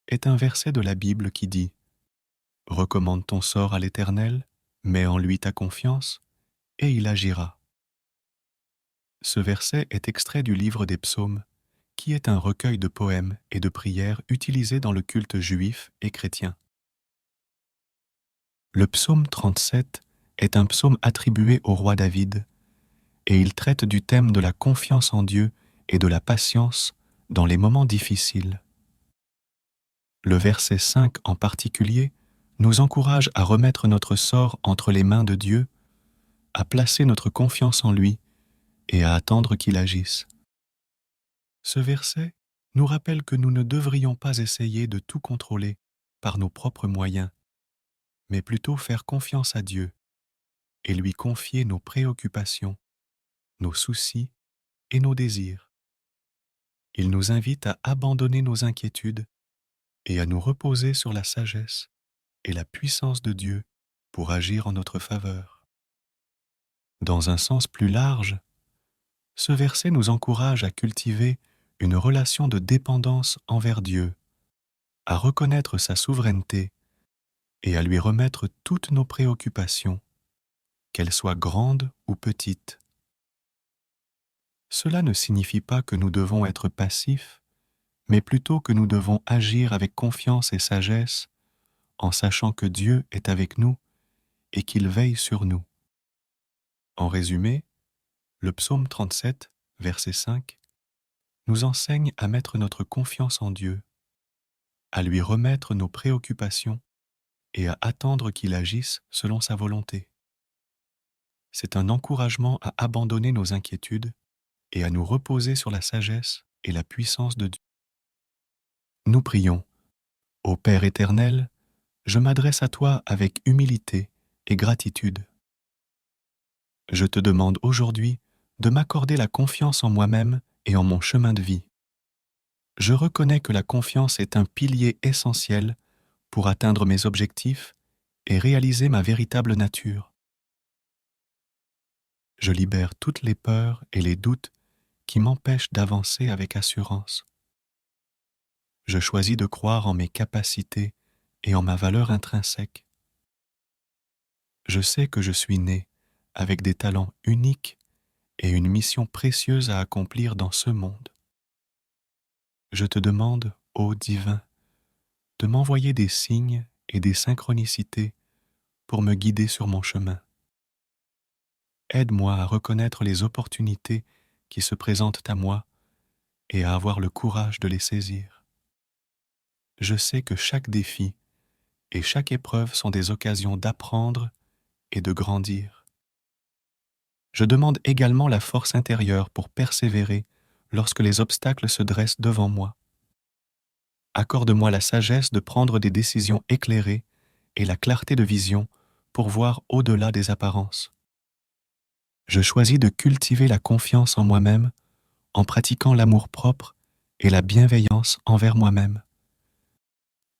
[SPEAKER 1] est un verset de la Bible qui dit « Recommande ton sort à l'Éternel, mets en lui ta confiance, et il agira. » Ce verset est extrait du livre des psaumes, qui est un recueil de poèmes et de prières utilisés dans le culte juif et chrétien. Le psaume 37 est un psaume attribué au roi David, et il traite du thème de la confiance en Dieu et de la patience dans les moments difficiles. Le verset 5 en particulier nous encourage à remettre notre sort entre les mains de Dieu, à placer notre confiance en lui et à attendre qu'il agisse. Ce verset nous rappelle que nous ne devrions pas essayer de tout contrôler par nos propres moyens, mais plutôt faire confiance à Dieu et lui confier nos préoccupations, nos soucis et nos désirs. Il nous invite à abandonner nos inquiétudes et à nous reposer sur la sagesse et la puissance de Dieu pour agir en notre faveur. Dans un sens plus large, ce verset nous encourage à cultiver une relation de dépendance envers Dieu, à reconnaître sa souveraineté et à lui remettre toutes nos préoccupations, qu'elles soient grandes ou petites. Cela ne signifie pas que nous devons être passifs, mais plutôt que nous devons agir avec confiance et sagesse en sachant que Dieu est avec nous et qu'il veille sur nous. En résumé, le psaume 37, verset 5, nous enseigne à mettre notre confiance en Dieu, à lui remettre nos préoccupations et à attendre qu'il agisse selon sa volonté. C'est un encouragement à abandonner nos inquiétudes et à nous reposer sur la sagesse et la puissance de Dieu. Nous prions. Ô Père éternel, je m'adresse à toi avec humilité et gratitude. Je te demande aujourd'hui de m'accorder la confiance en moi-même et en mon chemin de vie. Je reconnais que la confiance est un pilier essentiel pour atteindre mes objectifs et réaliser ma véritable nature. Je libère toutes les peurs et les doutes qui m'empêchent d'avancer avec assurance. Je choisis de croire en mes capacités et en ma valeur intrinsèque. Je sais que je suis né avec des talents uniques et une mission précieuse à accomplir dans ce monde. Je te demande, ô Divin, de m'envoyer des signes et des synchronicités pour me guider sur mon chemin. Aide-moi à reconnaître les opportunités qui se présentent à moi et à avoir le courage de les saisir. Je sais que chaque défi et chaque épreuve sont des occasions d'apprendre et de grandir. Je demande également la force intérieure pour persévérer lorsque les obstacles se dressent devant moi. Accorde-moi la sagesse de prendre des décisions éclairées et la clarté de vision pour voir au-delà des apparences. Je choisis de cultiver la confiance en moi-même en pratiquant l'amour-propre et la bienveillance envers moi-même.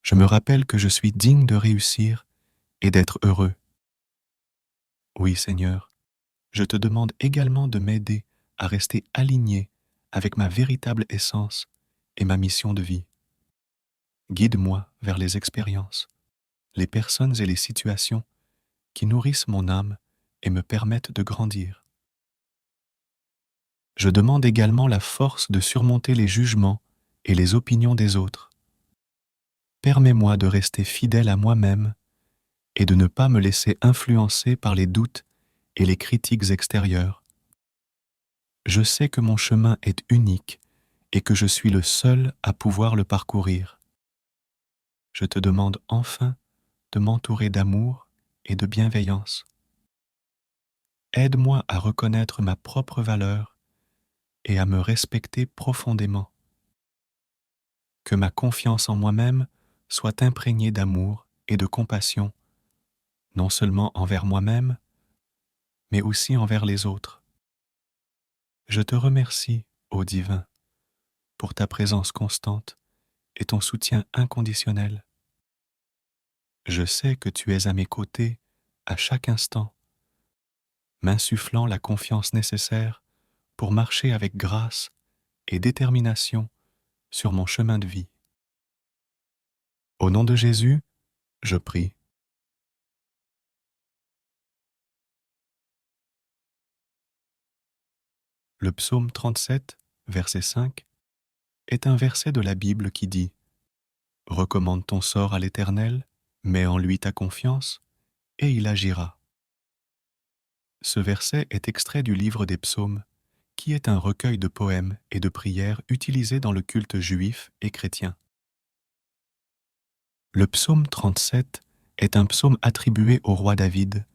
[SPEAKER 1] Je me rappelle que je suis digne de réussir et d'être heureux. Oui, Seigneur, je te demande également de m'aider à rester aligné avec ma véritable essence et ma mission de vie. Guide-moi vers les expériences, les personnes et les situations qui nourrissent mon âme et me permettent de grandir. Je demande également la force de surmonter les jugements et les opinions des autres. Permets-moi de rester fidèle à moi-même et de ne pas me laisser influencer par les doutes et les critiques extérieures. Je sais que mon chemin est unique et que je suis le seul à pouvoir le parcourir. Je te demande enfin de m'entourer d'amour et de bienveillance. Aide-moi à reconnaître ma propre valeur et à me respecter profondément. Que ma confiance en moi-même soit imprégnée d'amour et de compassion, non seulement envers moi-même, mais aussi envers les autres. Je te remercie, ô Divin, pour ta présence constante et ton soutien inconditionnel. Je sais que tu es à mes côtés à chaque instant, m'insufflant la confiance nécessaire pour marcher avec grâce et détermination sur mon chemin de vie. Au nom de Jésus, je prie. Le psaume 37, verset 5, est un verset de la Bible qui dit « Recommande ton sort à l'Éternel, mets en lui ta confiance, et il agira. » Ce verset est extrait du livre des psaumes, qui est un recueil de poèmes et de prières utilisés dans le culte juif et chrétien. Le psaume 37 est un psaume attribué au roi David,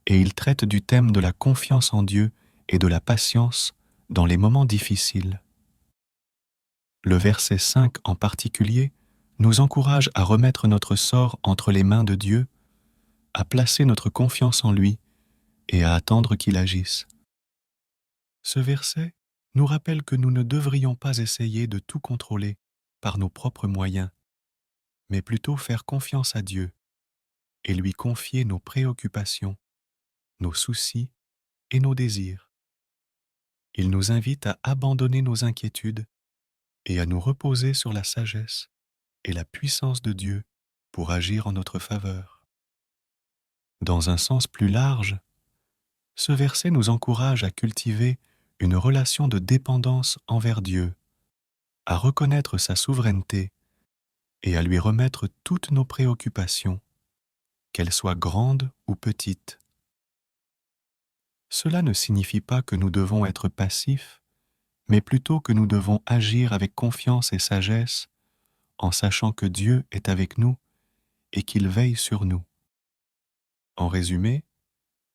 [SPEAKER 1] et il traite du thème de la confiance en Dieu et de la patience dans les moments difficiles. Le verset 5 en particulier nous encourage à remettre notre sort entre les mains de Dieu, à placer notre confiance en lui et à attendre qu'il agisse. Ce verset nous rappelle que nous ne devrions pas essayer de tout contrôler par nos propres moyens, mais plutôt faire confiance à Dieu et lui confier nos préoccupations, nos soucis et nos désirs. Il nous invite à abandonner nos inquiétudes et à nous reposer sur la sagesse et la puissance de Dieu pour agir en notre faveur. Dans un sens plus large, ce verset nous encourage à cultiver une relation de dépendance envers Dieu, à reconnaître sa souveraineté et à lui remettre toutes nos préoccupations, qu'elles soient grandes ou petites. Cela ne signifie pas que nous devons être passifs, mais plutôt que nous devons agir avec confiance et sagesse en sachant que Dieu est avec nous et qu'il veille sur nous. En résumé,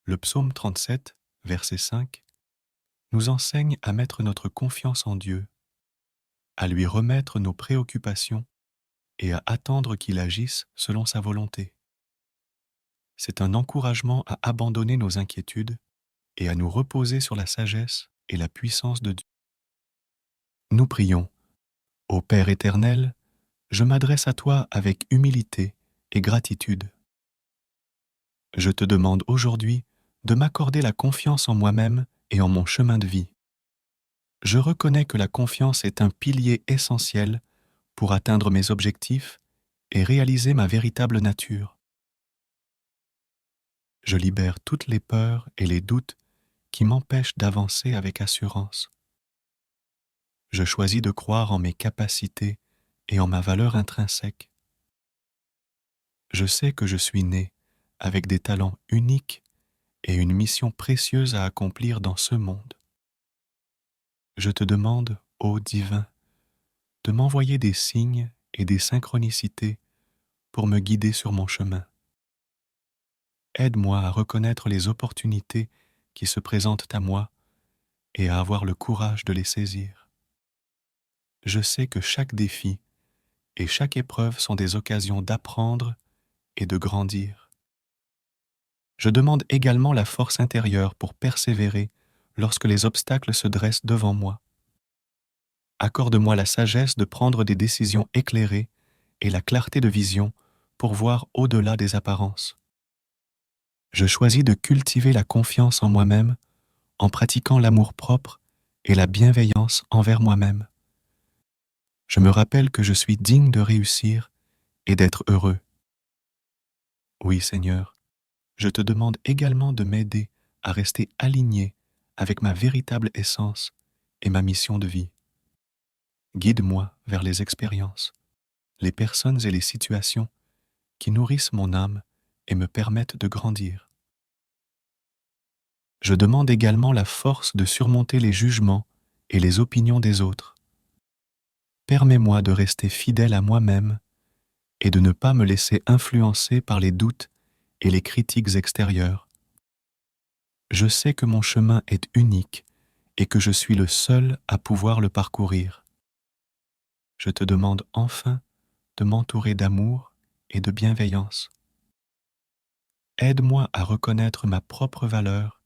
[SPEAKER 1] le psaume 37, verset 5, nous enseigne à mettre notre confiance en Dieu, à lui remettre nos préoccupations et à attendre qu'il agisse selon sa volonté. C'est un encouragement à abandonner nos inquiétudes et à nous reposer sur la sagesse et la puissance de Dieu. Nous prions. Ô Père éternel, je m'adresse à toi avec humilité et gratitude. Je te demande aujourd'hui de m'accorder la confiance en moi-même et en mon chemin de vie. Je reconnais que la confiance est un pilier essentiel pour atteindre mes objectifs et réaliser ma véritable nature. Je libère toutes les peurs et les doutes qui m'empêchent d'avancer avec assurance. Je choisis de croire en mes capacités et en ma valeur intrinsèque. Je sais que je suis né avec des talents uniques et une mission précieuse à accomplir dans ce monde. Je te demande, ô Divin, de m'envoyer des signes et des synchronicités pour me guider sur mon chemin. Aide-moi à reconnaître les opportunités qui se présentent à moi et à avoir le courage de les saisir. Je sais que chaque défi et chaque épreuve sont des occasions d'apprendre et de grandir. Je demande également la force intérieure pour persévérer lorsque les obstacles se dressent devant moi. Accorde-moi la sagesse de prendre des décisions éclairées et la clarté de vision pour voir au-delà des apparences. Je choisis de cultiver la confiance en moi-même en pratiquant l'amour-propre et la bienveillance envers moi-même. Je me rappelle que je suis digne de réussir et d'être heureux. Oui, Seigneur, je te demande également de m'aider à rester aligné avec ma véritable essence et ma mission de vie. Guide-moi vers les expériences, les personnes et les situations qui nourrissent mon âme et me permettent de grandir. Je demande également la force de surmonter les jugements et les opinions des autres. Permets-moi de rester fidèle à moi-même et de ne pas me laisser influencer par les doutes et les critiques extérieures. Je sais que mon chemin est unique et que je suis le seul à pouvoir le parcourir. Je te demande enfin de m'entourer d'amour et de bienveillance. Aide-moi à reconnaître ma propre valeur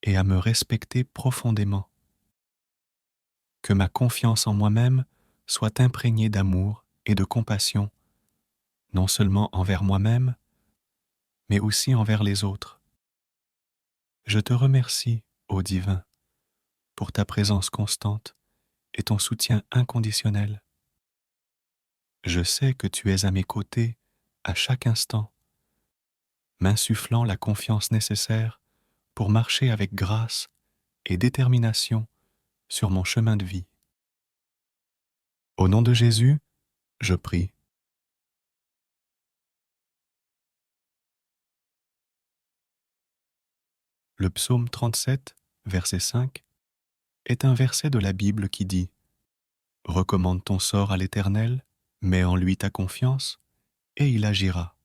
[SPEAKER 1] et à me respecter profondément. Que ma confiance en moi-même soit imprégnée d'amour et de compassion, non seulement envers moi-même, mais aussi envers les autres. Je te remercie, ô Divin, pour ta présence constante et ton soutien inconditionnel. Je sais que tu es à mes côtés à chaque instant, m'insufflant la confiance nécessaire pour marcher avec grâce et détermination sur mon chemin de vie. Au nom de Jésus, je prie. Le psaume 37, verset 5, est un verset de la Bible qui dit « Recommande ton sort à l'Éternel, mets en lui ta confiance, et il agira. »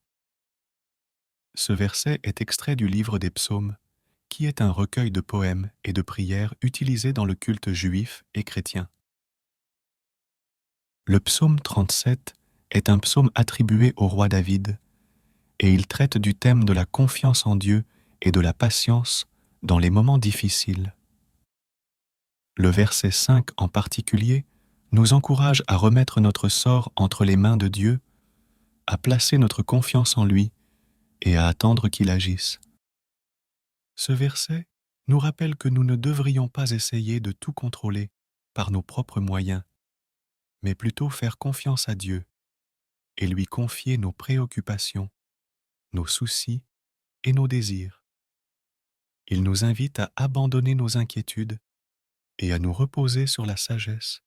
[SPEAKER 1] Ce verset est extrait du livre des psaumes, qui est un recueil de poèmes et de prières utilisés dans le culte juif et chrétien. Le psaume 37 est un psaume attribué au roi David, et il traite du thème de la confiance en Dieu et de la patience dans les moments difficiles. Le verset 5 en particulier nous encourage à remettre notre sort entre les mains de Dieu, à placer notre confiance en lui et à attendre qu'il agisse. Ce verset nous rappelle que nous ne devrions pas essayer de tout contrôler par nos propres moyens, mais plutôt faire confiance à Dieu et lui confier nos préoccupations, nos soucis et nos désirs. Il nous invite à abandonner nos inquiétudes et à nous reposer sur la sagesse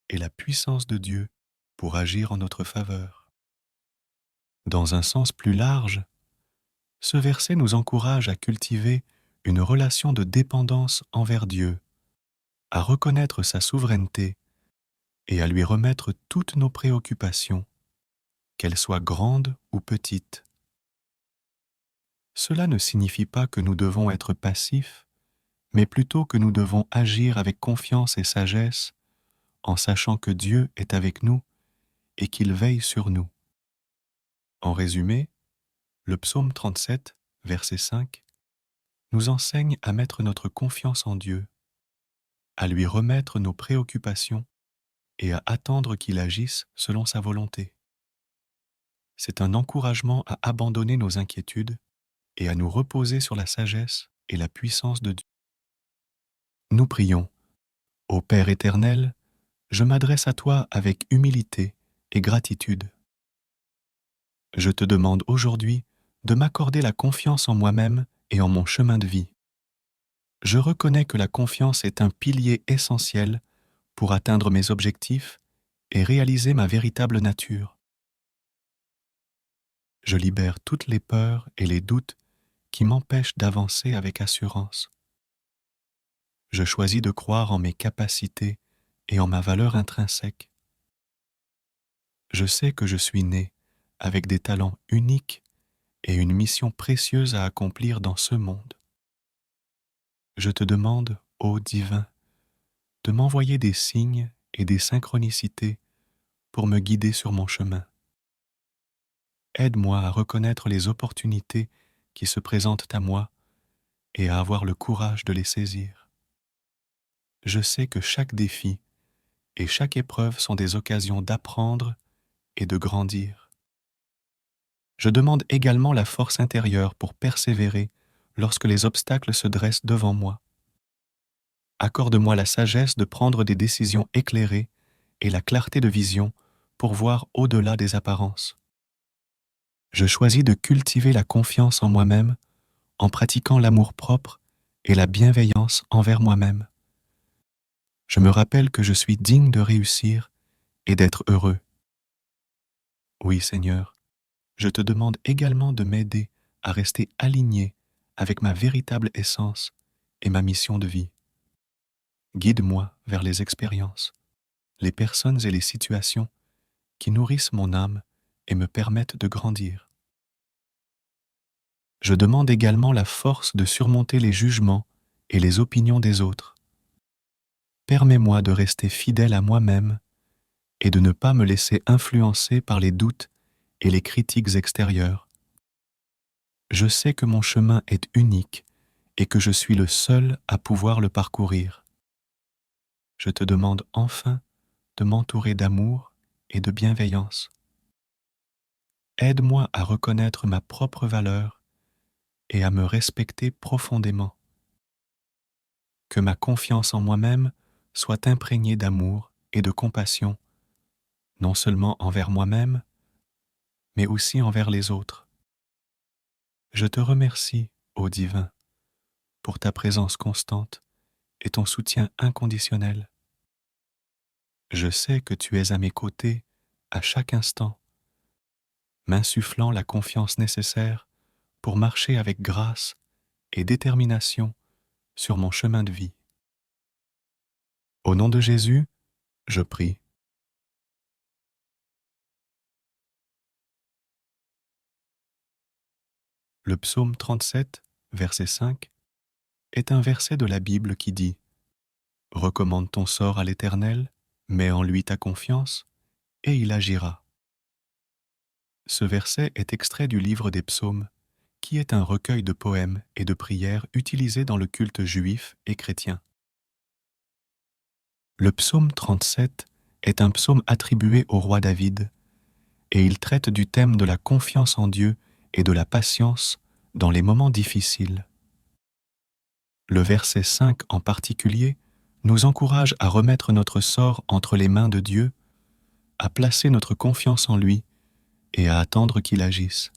[SPEAKER 1] et la puissance de Dieu pour agir en notre faveur. Dans un sens plus large, ce verset nous encourage à cultiver une relation de dépendance envers Dieu, à reconnaître sa souveraineté et à lui remettre toutes nos préoccupations, qu'elles soient grandes ou petites. Cela ne signifie pas que nous devons être passifs, mais plutôt que nous devons agir avec confiance et sagesse en sachant que Dieu est avec nous et qu'il veille sur nous. En résumé, le psaume 37, verset 5, nous enseigne à mettre notre confiance en Dieu, à lui remettre nos préoccupations et à attendre qu'il agisse selon sa volonté. C'est un encouragement à abandonner nos inquiétudes et à nous reposer sur la sagesse et la puissance de Dieu. Nous prions. Ô Père éternel, je m'adresse à toi avec humilité et gratitude. Je te demande aujourd'hui de m'accorder la confiance en moi-même et en mon chemin de vie. Je reconnais que la confiance est un pilier essentiel pour atteindre mes objectifs et réaliser ma véritable nature. Je libère toutes les peurs et les doutes qui m'empêchent d'avancer avec assurance. Je choisis de croire en mes capacités et en ma valeur intrinsèque. Je sais que je suis né avec des talents uniques et une mission précieuse à accomplir dans ce monde. Je te demande, ô Divin, de m'envoyer des signes et des synchronicités pour me guider sur mon chemin. Aide-moi à reconnaître les opportunités qui se présentent à moi et à avoir le courage de les saisir. Je sais que chaque défi et chaque épreuve sont des occasions d'apprendre et de grandir. Je demande également la force intérieure pour persévérer lorsque les obstacles se dressent devant moi. Accorde-moi la sagesse de prendre des décisions éclairées et la clarté de vision pour voir au-delà des apparences. Je choisis de cultiver la confiance en moi-même en pratiquant l'amour-propre et la bienveillance envers moi-même. Je me rappelle que je suis digne de réussir et d'être heureux. Oui, Seigneur, je te demande également de m'aider à rester aligné avec ma véritable essence et ma mission de vie. Guide-moi vers les expériences, les personnes et les situations qui nourrissent mon âme et me permettent de grandir. Je demande également la force de surmonter les jugements et les opinions des autres. Permets-moi de rester fidèle à moi-même et de ne pas me laisser influencer par les doutes et les critiques extérieures. Je sais que mon chemin est unique et que je suis le seul à pouvoir le parcourir. Je te demande enfin de m'entourer d'amour et de bienveillance. Aide-moi à reconnaître ma propre valeur et à me respecter profondément. Que ma confiance en moi-même soit imprégnée d'amour et de compassion, non seulement envers moi-même, mais aussi envers les autres. Je te remercie, ô Divin, pour ta présence constante et ton soutien inconditionnel. Je sais que tu es à mes côtés à chaque instant, m'insufflant la confiance nécessaire pour marcher avec grâce et détermination sur mon chemin de vie. Au nom de Jésus, je prie. Le psaume 37, verset 5, est un verset de la Bible qui dit « Recommande ton sort à l'Éternel, mets en lui ta confiance, et il agira. » Ce verset est extrait du livre des psaumes, qui est un recueil de poèmes et de prières utilisés dans le culte juif et chrétien. Le psaume 37 est un psaume attribué au roi David, et il traite du thème de la confiance en Dieu et de la patience dans les moments difficiles. Le verset 5 en particulier nous encourage à remettre notre sort entre les mains de Dieu, à placer notre confiance en lui et à attendre qu'il agisse.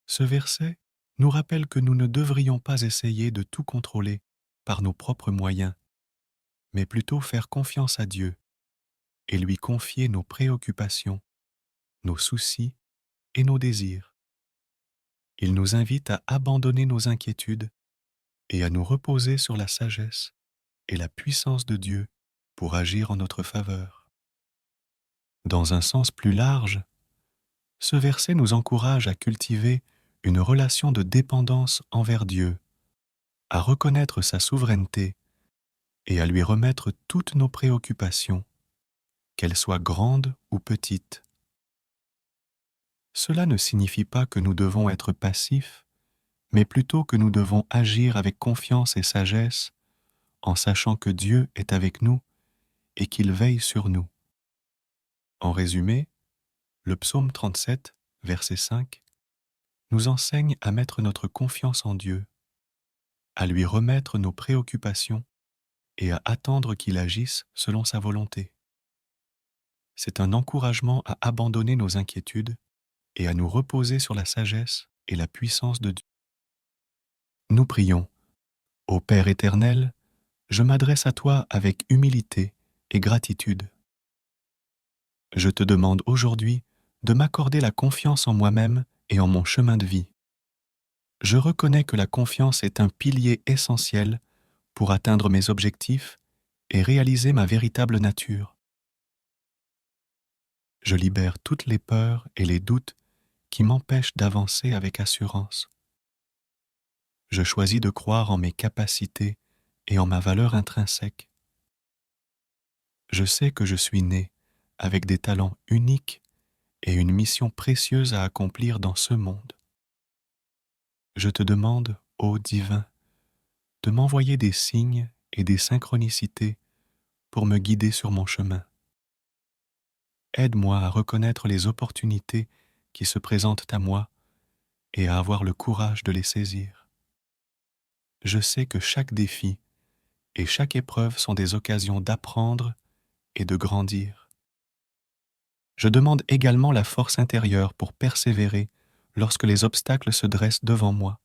[SPEAKER 1] Ce verset nous rappelle que nous ne devrions pas essayer de tout contrôler par nos propres moyens, mais plutôt faire confiance à Dieu et lui confier nos préoccupations, nos soucis et nos désirs. Il nous invite à abandonner nos inquiétudes et à nous reposer sur la sagesse et la puissance de Dieu pour agir en notre faveur. Dans un sens plus large, ce verset nous encourage à cultiver une relation de dépendance envers Dieu, à reconnaître sa souveraineté et à lui remettre toutes nos préoccupations, qu'elles soient grandes ou petites. Cela ne signifie pas que nous devons être passifs, mais plutôt que nous devons agir avec confiance et sagesse en sachant que Dieu est avec nous et qu'il veille sur nous. En résumé, le psaume 37, verset 5, nous enseigne à mettre notre confiance en Dieu, à lui remettre nos préoccupations et à attendre qu'il agisse selon sa volonté. C'est un encouragement à abandonner nos inquiétudes et à nous reposer sur la sagesse et la puissance de Dieu. Nous prions. Ô Père éternel, je m'adresse à toi avec humilité et gratitude. Je te demande aujourd'hui de m'accorder la confiance en moi-même et en mon chemin de vie. Je reconnais que la confiance est un pilier essentiel pour atteindre mes objectifs et réaliser ma véritable nature. Je libère toutes les peurs et les doutes qui m'empêchent d'avancer avec assurance. Je choisis de croire en mes capacités et en ma valeur intrinsèque. Je sais que je suis né avec des talents uniques et une mission précieuse à accomplir dans ce monde. Je te demande, ô Divin, de m'envoyer des signes et des synchronicités pour me guider sur mon chemin. Aide-moi à reconnaître les opportunités qui se présentent à moi et à avoir le courage de les saisir. Je sais que chaque défi et chaque épreuve sont des occasions d'apprendre et de grandir. Je demande également la force intérieure pour persévérer lorsque les obstacles se dressent devant moi.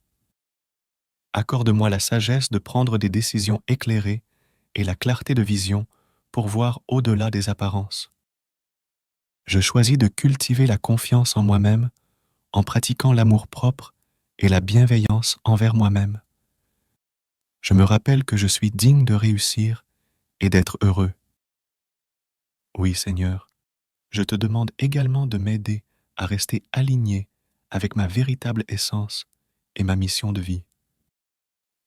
[SPEAKER 1] Accorde-moi la sagesse de prendre des décisions éclairées et la clarté de vision pour voir au-delà des apparences. Je choisis de cultiver la confiance en moi-même en pratiquant l'amour-propre et la bienveillance envers moi-même. Je me rappelle que je suis digne de réussir et d'être heureux. Oui, Seigneur, je te demande également de m'aider à rester aligné avec ma véritable essence et ma mission de vie.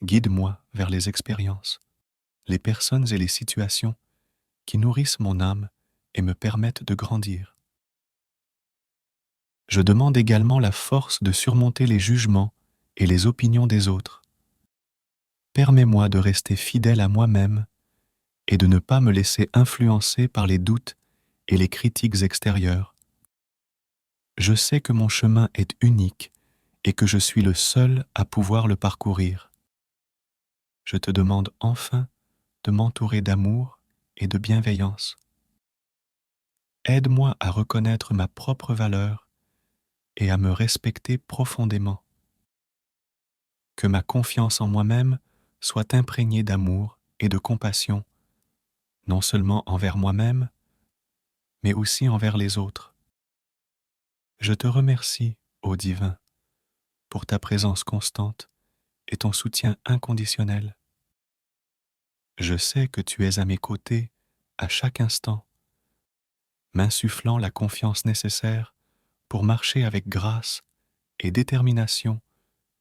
[SPEAKER 1] Guide-moi vers les expériences, les personnes et les situations qui nourrissent mon âme et me permettent de grandir. Je demande également la force de surmonter les jugements et les opinions des autres. Permets-moi de rester fidèle à moi-même et de ne pas me laisser influencer par les doutes et les critiques extérieures. Je sais que mon chemin est unique et que je suis le seul à pouvoir le parcourir. Je te demande enfin de m'entourer d'amour et de bienveillance. Aide-moi à reconnaître ma propre valeur et à me respecter profondément. Que ma confiance en moi-même soit imprégnée d'amour et de compassion, non seulement envers moi-même, mais aussi envers les autres. Je te remercie, ô Divin, pour ta présence constante et ton soutien inconditionnel. Je sais que tu es à mes côtés à chaque instant, m'insufflant la confiance nécessaire pour marcher avec grâce et détermination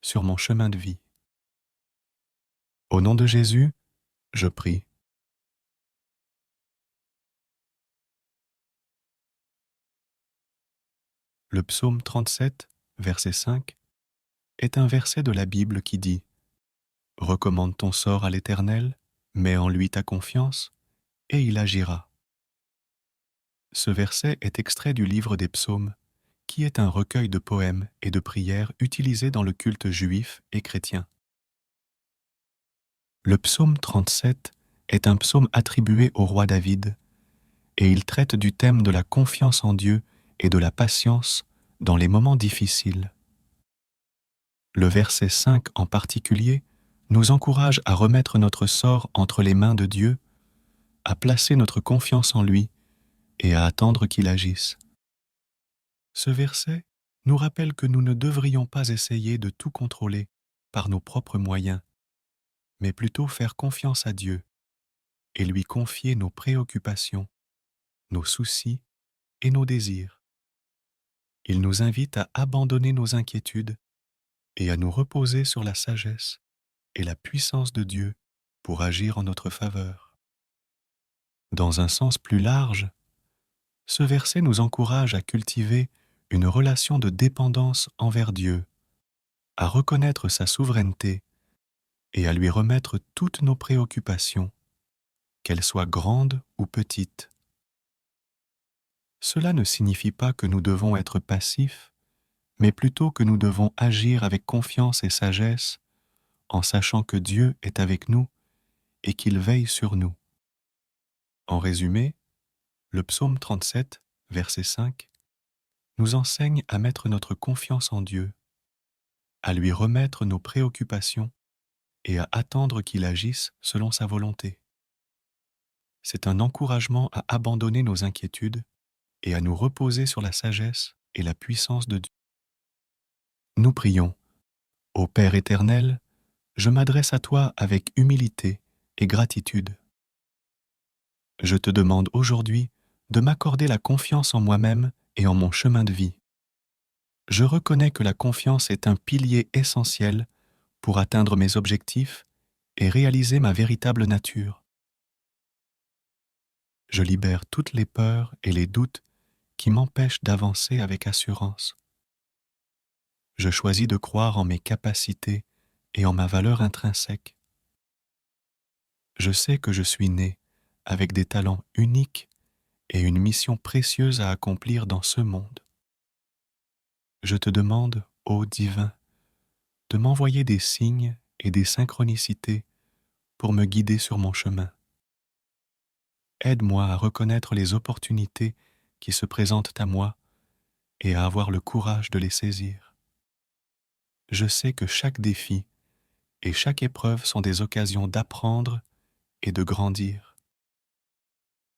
[SPEAKER 1] sur mon chemin de vie. Au nom de Jésus, je prie. Le psaume 37, verset 5, est un verset de la Bible qui dit « Recommande ton sort à l'Éternel, mets en lui ta confiance, et il agira. » Ce verset est extrait du livre des psaumes, qui est un recueil de poèmes et de prières utilisés dans le culte juif et chrétien. Le psaume 37 est un psaume attribué au roi David, et il traite du thème de la confiance en Dieu et de la patience dans les moments difficiles. Le verset 5 en particulier nous encourage à remettre notre sort entre les mains de Dieu, à placer notre confiance en lui et à attendre qu'il agisse. Ce verset nous rappelle que nous ne devrions pas essayer de tout contrôler par nos propres moyens, mais plutôt faire confiance à Dieu et lui confier nos préoccupations, nos soucis et nos désirs. Il nous invite à abandonner nos inquiétudes et à nous reposer sur la sagesse et la puissance de Dieu pour agir en notre faveur. Dans un sens plus large, ce verset nous encourage à cultiver une relation de dépendance envers Dieu, à reconnaître sa souveraineté et à lui remettre toutes nos préoccupations, qu'elles soient grandes ou petites. Cela ne signifie pas que nous devons être passifs, mais plutôt que nous devons agir avec confiance et sagesse en sachant que Dieu est avec nous et qu'il veille sur nous. En résumé, le psaume 37, verset 5, nous enseigne à mettre notre confiance en Dieu, à lui remettre nos préoccupations et à attendre qu'il agisse selon sa volonté. C'est un encouragement à abandonner nos inquiétudes et à nous reposer sur la sagesse et la puissance de Dieu. Nous prions. Ô Père éternel, je m'adresse à toi avec humilité et gratitude. Je te demande aujourd'hui de m'accorder la confiance en moi-même et en mon chemin de vie. Je reconnais que la confiance est un pilier essentiel pour atteindre mes objectifs et réaliser ma véritable nature. Je libère toutes les peurs et les doutes qui m'empêchent d'avancer avec assurance. Je choisis de croire en mes capacités et en ma valeur intrinsèque. Je sais que je suis né avec des talents uniques et une mission précieuse à accomplir dans ce monde. Je te demande, ô divin, de m'envoyer des signes et des synchronicités pour me guider sur mon chemin. Aide-moi à reconnaître les opportunités qui se présentent à moi et à avoir le courage de les saisir. Je sais que chaque défi et chaque épreuve sont des occasions d'apprendre et de grandir.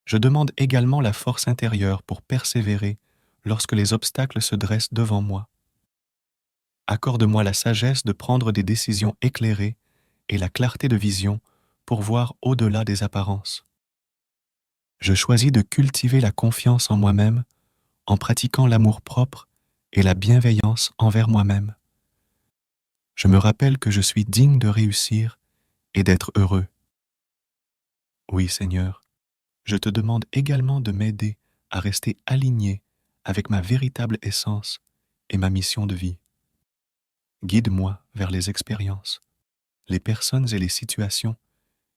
[SPEAKER 1] Je demande également la force intérieure pour persévérer lorsque les obstacles se dressent devant moi. Accorde-moi la sagesse de prendre des décisions éclairées et la clarté de vision pour voir au-delà des apparences. Je choisis de cultiver la confiance en moi-même en pratiquant l'amour-propre et la bienveillance envers moi-même. Je me rappelle que je suis digne de réussir et d'être heureux. Oui, Seigneur, je te demande également de m'aider à rester aligné avec ma véritable essence et ma mission de vie. Guide-moi vers les expériences, les personnes et les situations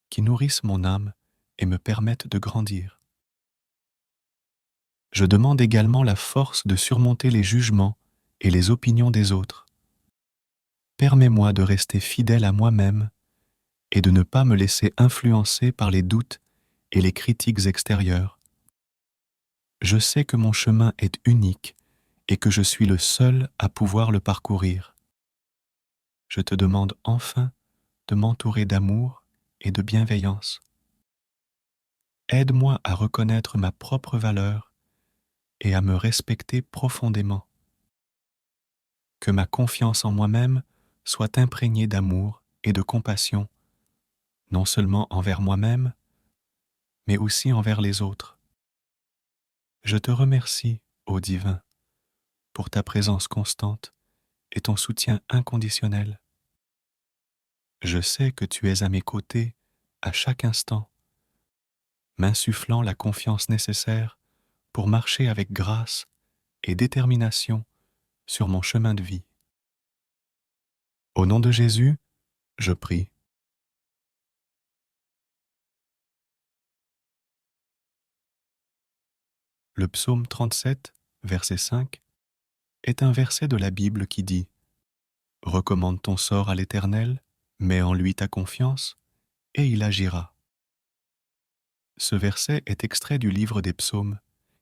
[SPEAKER 1] qui nourrissent mon âme et me permettent de grandir. Je demande également la force de surmonter les jugements et les opinions des autres. Permets-moi de rester fidèle à moi-même et de ne pas me laisser influencer par les doutes et les critiques extérieures. Je sais que mon chemin est unique et que je suis le seul à pouvoir le parcourir. Je te demande enfin de m'entourer d'amour et de bienveillance. Aide-moi à reconnaître ma propre valeur et à me respecter profondément. Que ma confiance en moi-même soit imprégnée d'amour et de compassion, non seulement envers moi-même, mais aussi envers les autres. Je te remercie, ô Divin, pour ta présence constante et ton soutien inconditionnel. Je sais que tu es à mes côtés à chaque instant, m'insufflant la confiance nécessaire pour marcher avec grâce et détermination sur mon chemin de vie. Au nom de Jésus, je prie. Le psaume 37, verset 5, est un verset de la Bible qui dit « Recommande ton sort à l'Éternel, mets en lui ta confiance, et il agira. » Ce verset est extrait du livre des psaumes,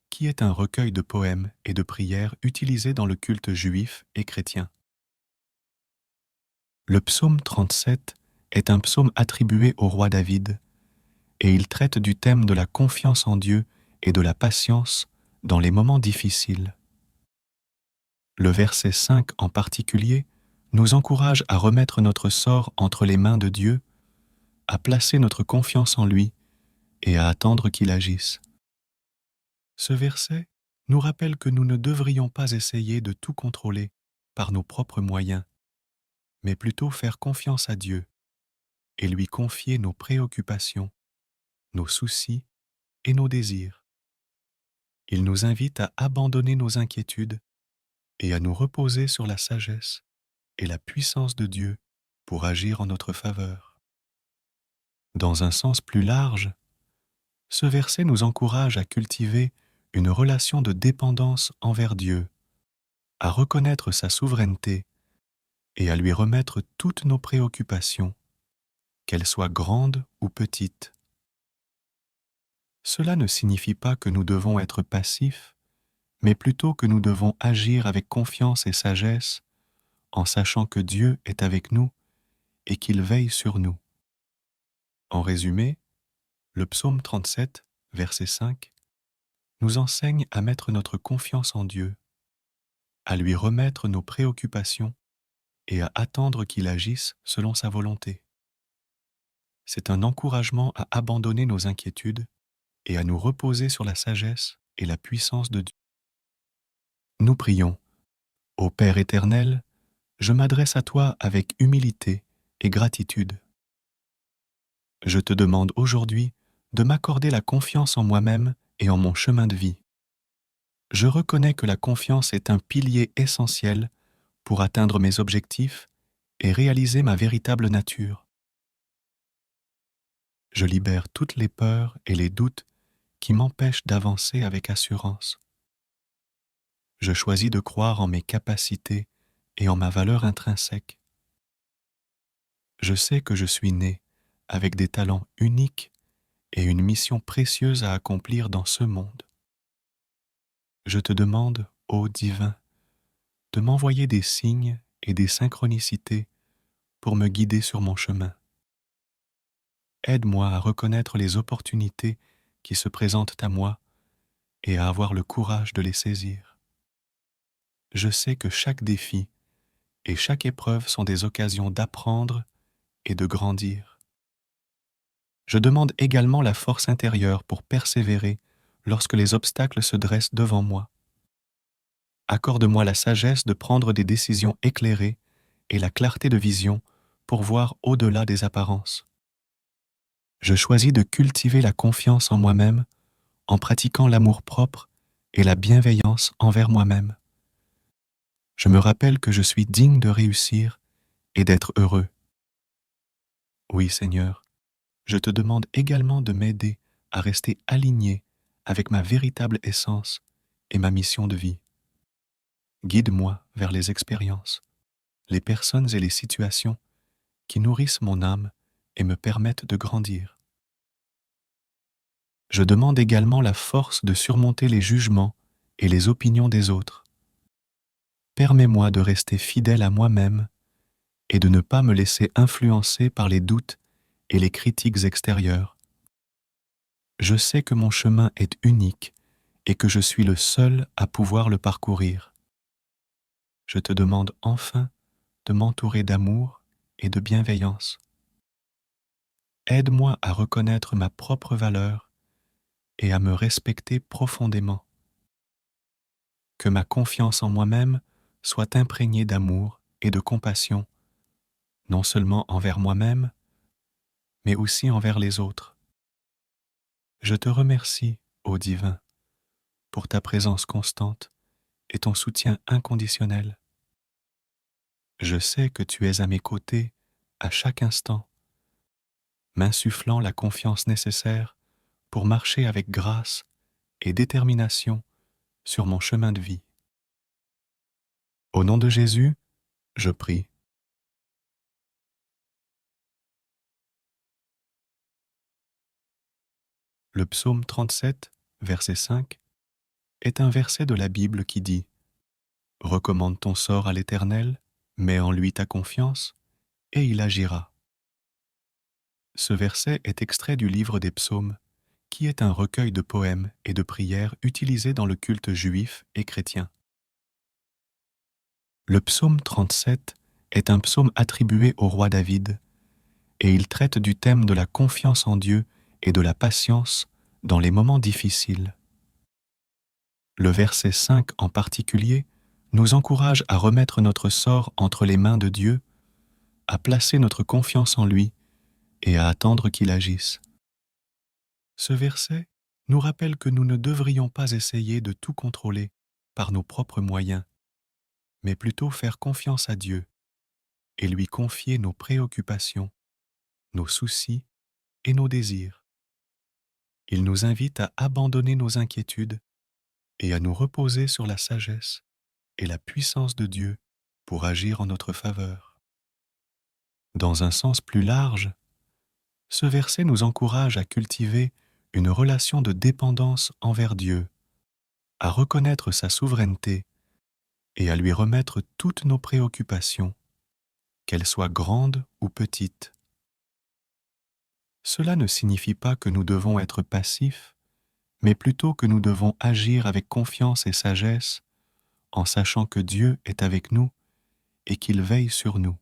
[SPEAKER 1] qui est un recueil de poèmes et de prières utilisés dans le culte juif et chrétien. Le psaume 37 est un psaume attribué au roi David, et il traite du thème de la confiance en Dieu et de la patience dans les moments difficiles. Le verset 5 en particulier nous encourage à remettre notre sort entre les mains de Dieu, à placer notre confiance en lui et à attendre qu'il agisse. Ce verset nous rappelle que nous ne devrions pas essayer de tout contrôler par nos propres moyens, mais plutôt faire confiance à Dieu et lui confier nos préoccupations, nos soucis et nos désirs. Il nous invite à abandonner nos inquiétudes et à nous reposer sur la sagesse et la puissance de Dieu pour agir en notre faveur. Dans un sens plus large, ce verset nous encourage à cultiver une relation de dépendance envers Dieu, à reconnaître sa souveraineté et à lui remettre toutes nos préoccupations, qu'elles soient grandes ou petites. Cela ne signifie pas que nous devons être passifs, mais plutôt que nous devons agir avec confiance et sagesse en sachant que Dieu est avec nous et qu'il veille sur nous. En résumé, le psaume 37, verset 5, nous enseigne à mettre notre confiance en Dieu, à lui remettre nos préoccupations et à attendre qu'il agisse selon sa volonté. C'est un encouragement à abandonner nos inquiétudes et à nous reposer sur la sagesse et la puissance de Dieu. Nous prions. Ô Père éternel, je m'adresse à toi avec humilité et gratitude. Je te demande aujourd'hui de m'accorder la confiance en moi-même et en mon chemin de vie. Je reconnais que la confiance est un pilier essentiel pour atteindre mes objectifs et réaliser ma véritable nature. Je libère toutes les peurs et les doutes qui m'empêchent d'avancer avec assurance. Je choisis de croire en mes capacités et en ma valeur intrinsèque. Je sais que je suis né avec des talents uniques et une mission précieuse à accomplir dans ce monde. Je te demande, ô divin, de m'envoyer des signes et des synchronicités pour me guider sur mon chemin. Aide-moi à reconnaître les opportunités qui se présentent à moi et à avoir le courage de les saisir. Je sais que chaque défi et chaque épreuve sont des occasions d'apprendre et de grandir. Je demande également la force intérieure pour persévérer lorsque les obstacles se dressent devant moi. Accorde-moi la sagesse de prendre des décisions éclairées et la clarté de vision pour voir au-delà des apparences. Je choisis de cultiver la confiance en moi-même en pratiquant l'amour-propre et la bienveillance envers moi-même. Je me rappelle que je suis digne de réussir et d'être heureux. Oui, Seigneur, je te demande également de m'aider à rester aligné avec ma véritable essence et ma mission de vie. Guide-moi vers les expériences, les personnes et les situations qui nourrissent mon âme et me permettent de grandir. Je demande également la force de surmonter les jugements et les opinions des autres. Permets-moi de rester fidèle à moi-même et de ne pas me laisser influencer par les doutes et les critiques extérieures. Je sais que mon chemin est unique et que je suis le seul à pouvoir le parcourir. Je te demande enfin de m'entourer d'amour et de bienveillance. Aide-moi à reconnaître ma propre valeur et à me respecter profondément. Que ma confiance en moi-même soit imprégnée d'amour et de compassion, non seulement envers moi-même, mais aussi envers les autres. Je te remercie, ô Divin, pour ta présence constante et ton soutien inconditionnel. Je sais que tu es à mes côtés à chaque instant, m'insufflant la confiance nécessaire pour marcher avec grâce et détermination sur mon chemin de vie. Au nom de Jésus, je prie. Le psaume 37, verset 5, est un verset de la Bible qui dit « Recommande ton sort à l'Éternel, mets en lui ta confiance, et il agira. » Ce verset est extrait du livre des psaumes, qui est un recueil de poèmes et de prières utilisés dans le culte juif et chrétien. Le psaume 37 est un psaume attribué au roi David, et il traite du thème de la confiance en Dieu et de la patience dans les moments difficiles. Le verset 5 en particulier nous encourage à remettre notre sort entre les mains de Dieu, à placer notre confiance en lui et à attendre qu'il agisse. Ce verset nous rappelle que nous ne devrions pas essayer de tout contrôler par nos propres moyens, mais plutôt faire confiance à Dieu et lui confier nos préoccupations, nos soucis et nos désirs. Il nous invite à abandonner nos inquiétudes et à nous reposer sur la sagesse et la puissance de Dieu pour agir en notre faveur. Dans un sens plus large, ce verset nous encourage à cultiver une relation de dépendance envers Dieu, à reconnaître sa souveraineté et à lui remettre toutes nos préoccupations, qu'elles soient grandes ou petites. Cela ne signifie pas que nous devons être passifs, mais plutôt que nous devons agir avec confiance et sagesse en sachant que Dieu est avec nous et qu'il veille sur nous.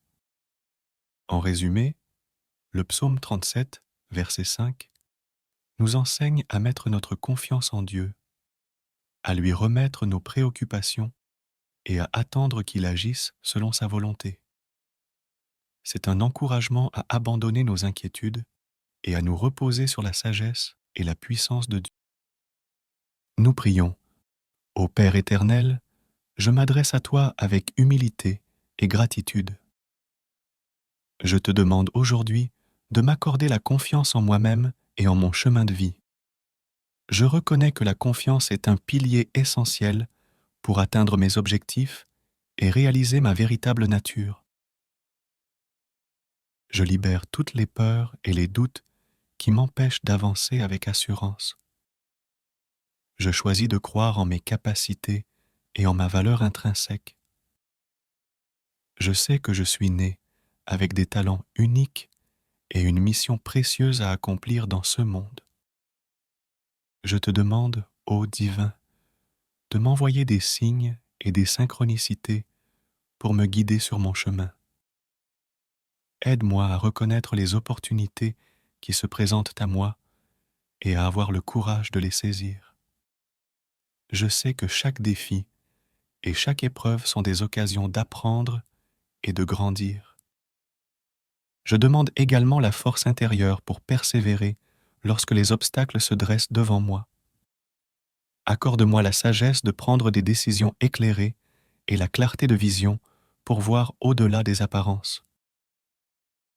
[SPEAKER 1] En résumé, le psaume 37, verset 5, nous enseigne à mettre notre confiance en Dieu, à lui remettre nos préoccupations et à attendre qu'il agisse selon sa volonté. C'est un encouragement à abandonner nos inquiétudes et à nous reposer sur la sagesse et la puissance de Dieu. Nous prions. Ô Père éternel, je m'adresse à toi avec humilité et gratitude. Je te demande aujourd'hui de m'accorder la confiance en moi-même et en mon chemin de vie. Je reconnais que la confiance est un pilier essentiel pour atteindre mes objectifs et réaliser ma véritable nature. Je libère toutes les peurs et les doutes qui m'empêchent d'avancer avec assurance. Je choisis de croire en mes capacités et en ma valeur intrinsèque. Je sais que je suis né avec des talents uniques et une mission précieuse à accomplir dans ce monde. Je te demande, ô divin, de m'envoyer des signes et des synchronicités pour me guider sur mon chemin. Aide-moi à reconnaître les opportunités qui se présentent à moi et à avoir le courage de les saisir. Je sais que chaque défi et chaque épreuve sont des occasions d'apprendre et de grandir. Je demande également la force intérieure pour persévérer lorsque les obstacles se dressent devant moi. Accorde-moi la sagesse de prendre des décisions éclairées et la clarté de vision pour voir au-delà des apparences.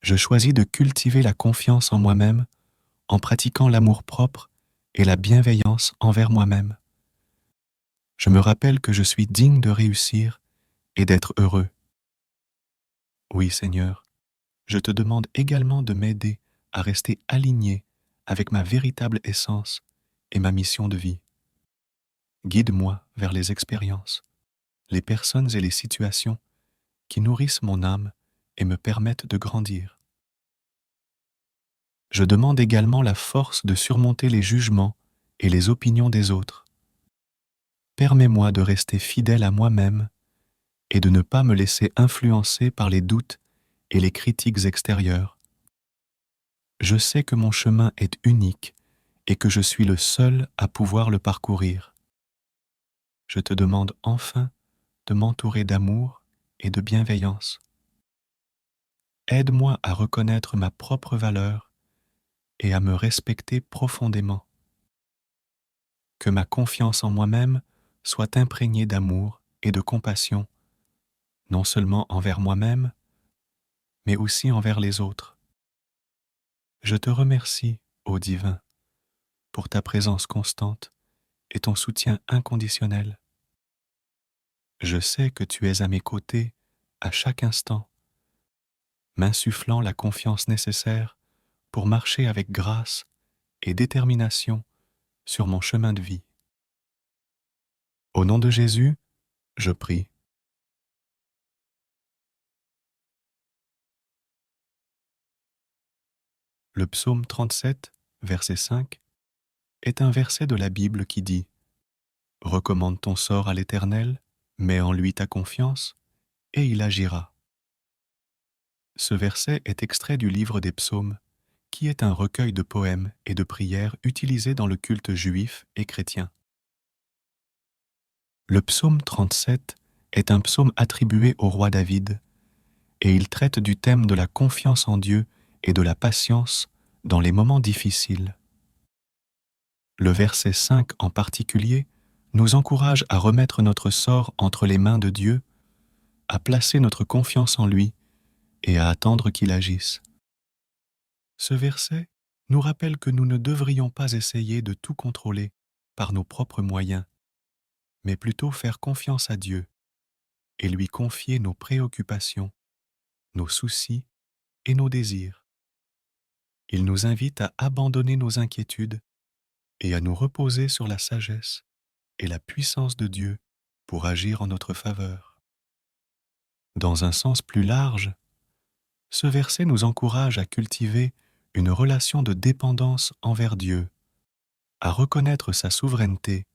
[SPEAKER 1] Je choisis de cultiver la confiance en moi-même en pratiquant l'amour-propre et la bienveillance envers moi-même. Je me rappelle que je suis digne de réussir et d'être heureux. Oui, Seigneur, je te demande également de m'aider à rester aligné avec ma véritable essence et ma mission de vie. Guide-moi vers les expériences, les personnes et les situations qui nourrissent mon âme et me permettent de grandir. Je demande également la force de surmonter les jugements et les opinions des autres. Permets-moi de rester fidèle à moi-même et de ne pas me laisser influencer par les doutes et les critiques extérieures. Je sais que mon chemin est unique et que je suis le seul à pouvoir le parcourir. Je te demande enfin de m'entourer d'amour et de bienveillance. Aide-moi à reconnaître ma propre valeur et à me respecter profondément. Que ma confiance en moi-même soit imprégnée d'amour et de compassion, non seulement envers moi-même, mais aussi envers les autres. Je te remercie, ô Divin, pour ta présence constante et ton soutien inconditionnel. Je sais que tu es à mes côtés à chaque instant, m'insufflant la confiance nécessaire pour marcher avec grâce et détermination sur mon chemin de vie. Au nom de Jésus, je prie. Le psaume 37, verset 5, est un verset de la Bible qui dit « Recommande ton sort à l'Éternel, mets en lui ta confiance, et il agira. » Ce verset est extrait du livre des psaumes, qui est un recueil de poèmes et de prières utilisés dans le culte juif et chrétien. Le psaume 37 est un psaume attribué au roi David, et il traite du thème de la confiance en Dieu et de la patience dans les moments difficiles. Le verset 5 en particulier nous encourage à remettre notre sort entre les mains de Dieu, à placer notre confiance en lui et à attendre qu'il agisse. Ce verset nous rappelle que nous ne devrions pas essayer de tout contrôler par nos propres moyens, mais plutôt faire confiance à Dieu et lui confier nos préoccupations, nos soucis et nos désirs. Il nous invite à abandonner nos inquiétudes et à nous reposer sur la sagesse et la puissance de Dieu pour agir en notre faveur. Dans un sens plus large, ce verset nous encourage à cultiver une relation de dépendance envers Dieu, à reconnaître sa souveraineté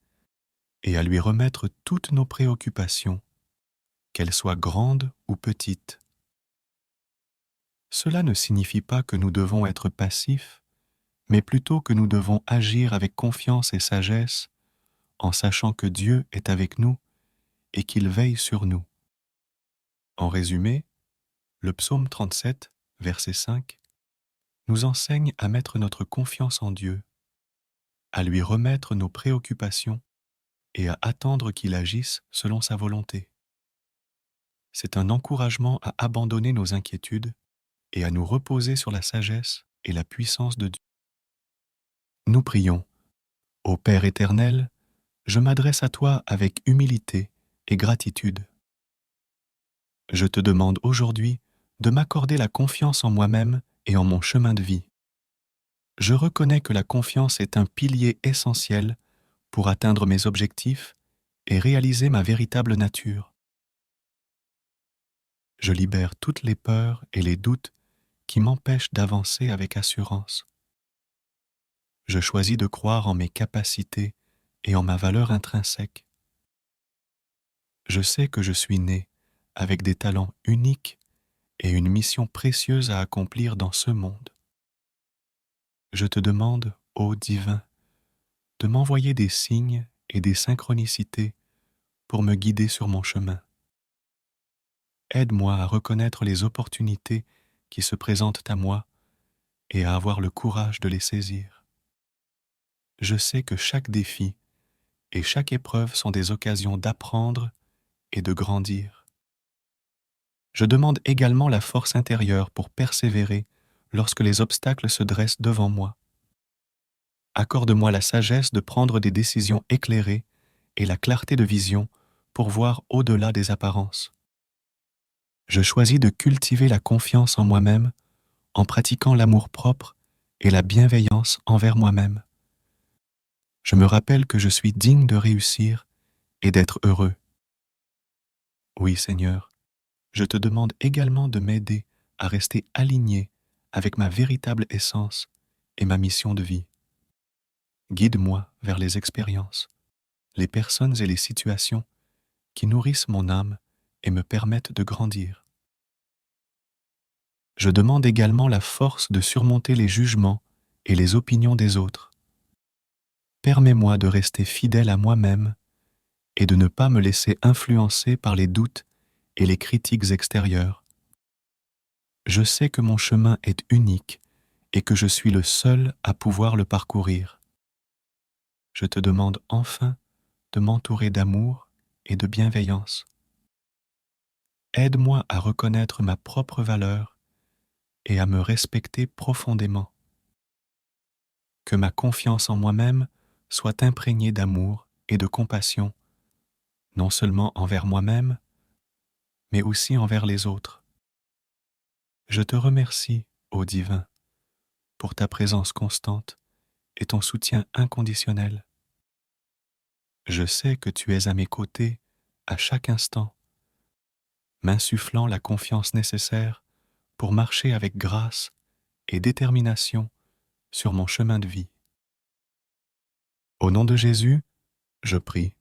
[SPEAKER 1] et à lui remettre toutes nos préoccupations, qu'elles soient grandes ou petites. Cela ne signifie pas que nous devons être passifs, mais plutôt que nous devons agir avec confiance et sagesse en sachant que Dieu est avec nous et qu'il veille sur nous. En résumé, le psaume 37, verset 5, nous enseigne à mettre notre confiance en Dieu, à lui remettre nos préoccupations et à attendre qu'il agisse selon sa volonté. C'est un encouragement à abandonner nos inquiétudes et à nous reposer sur la sagesse et la puissance de Dieu. Nous prions. Ô Père éternel, je m'adresse à toi avec humilité et gratitude. Je te demande aujourd'hui de m'accorder la confiance en moi-même et en mon chemin de vie. Je reconnais que la confiance est un pilier essentiel pour atteindre mes objectifs et réaliser ma véritable nature. Je libère toutes les peurs et les doutes qui m'empêchent d'avancer avec assurance. Je choisis de croire en mes capacités et en ma valeur intrinsèque. Je sais que je suis né avec des talents uniques et une mission précieuse à accomplir dans ce monde. Je te demande, ô Divin, de m'envoyer des signes et des synchronicités pour me guider sur mon chemin. Aide-moi à reconnaître les opportunités qui se présentent à moi et à avoir le courage de les saisir. Je sais que chaque défi et chaque épreuve sont des occasions d'apprendre et de grandir. Je demande également la force intérieure pour persévérer lorsque les obstacles se dressent devant moi. Accorde-moi la sagesse de prendre des décisions éclairées et la clarté de vision pour voir au-delà des apparences. Je choisis de cultiver la confiance en moi-même en pratiquant l'amour-propre et la bienveillance envers moi-même. Je me rappelle que je suis digne de réussir et d'être heureux. Oui, Seigneur, je te demande également de m'aider à rester aligné avec ma véritable essence et ma mission de vie. Guide-moi vers les expériences, les personnes et les situations qui nourrissent mon âme et me permettent de grandir. Je demande également la force de surmonter les jugements et les opinions des autres. Permets-moi de rester fidèle à moi-même et de ne pas me laisser influencer par les doutes et les critiques extérieures. Je sais que mon chemin est unique et que je suis le seul à pouvoir le parcourir. Je te demande enfin de m'entourer d'amour et de bienveillance. Aide-moi à reconnaître ma propre valeur et à me respecter profondément. Que ma confiance en moi-même soit imprégnée d'amour et de compassion, non seulement envers moi-même, mais aussi envers les autres. Je te remercie, ô Divin, pour ta présence constante et ton soutien inconditionnel. Je sais que tu es à mes côtés à chaque instant, m'insufflant la confiance nécessaire pour marcher avec grâce et détermination sur mon chemin de vie. Au nom de Jésus, je prie.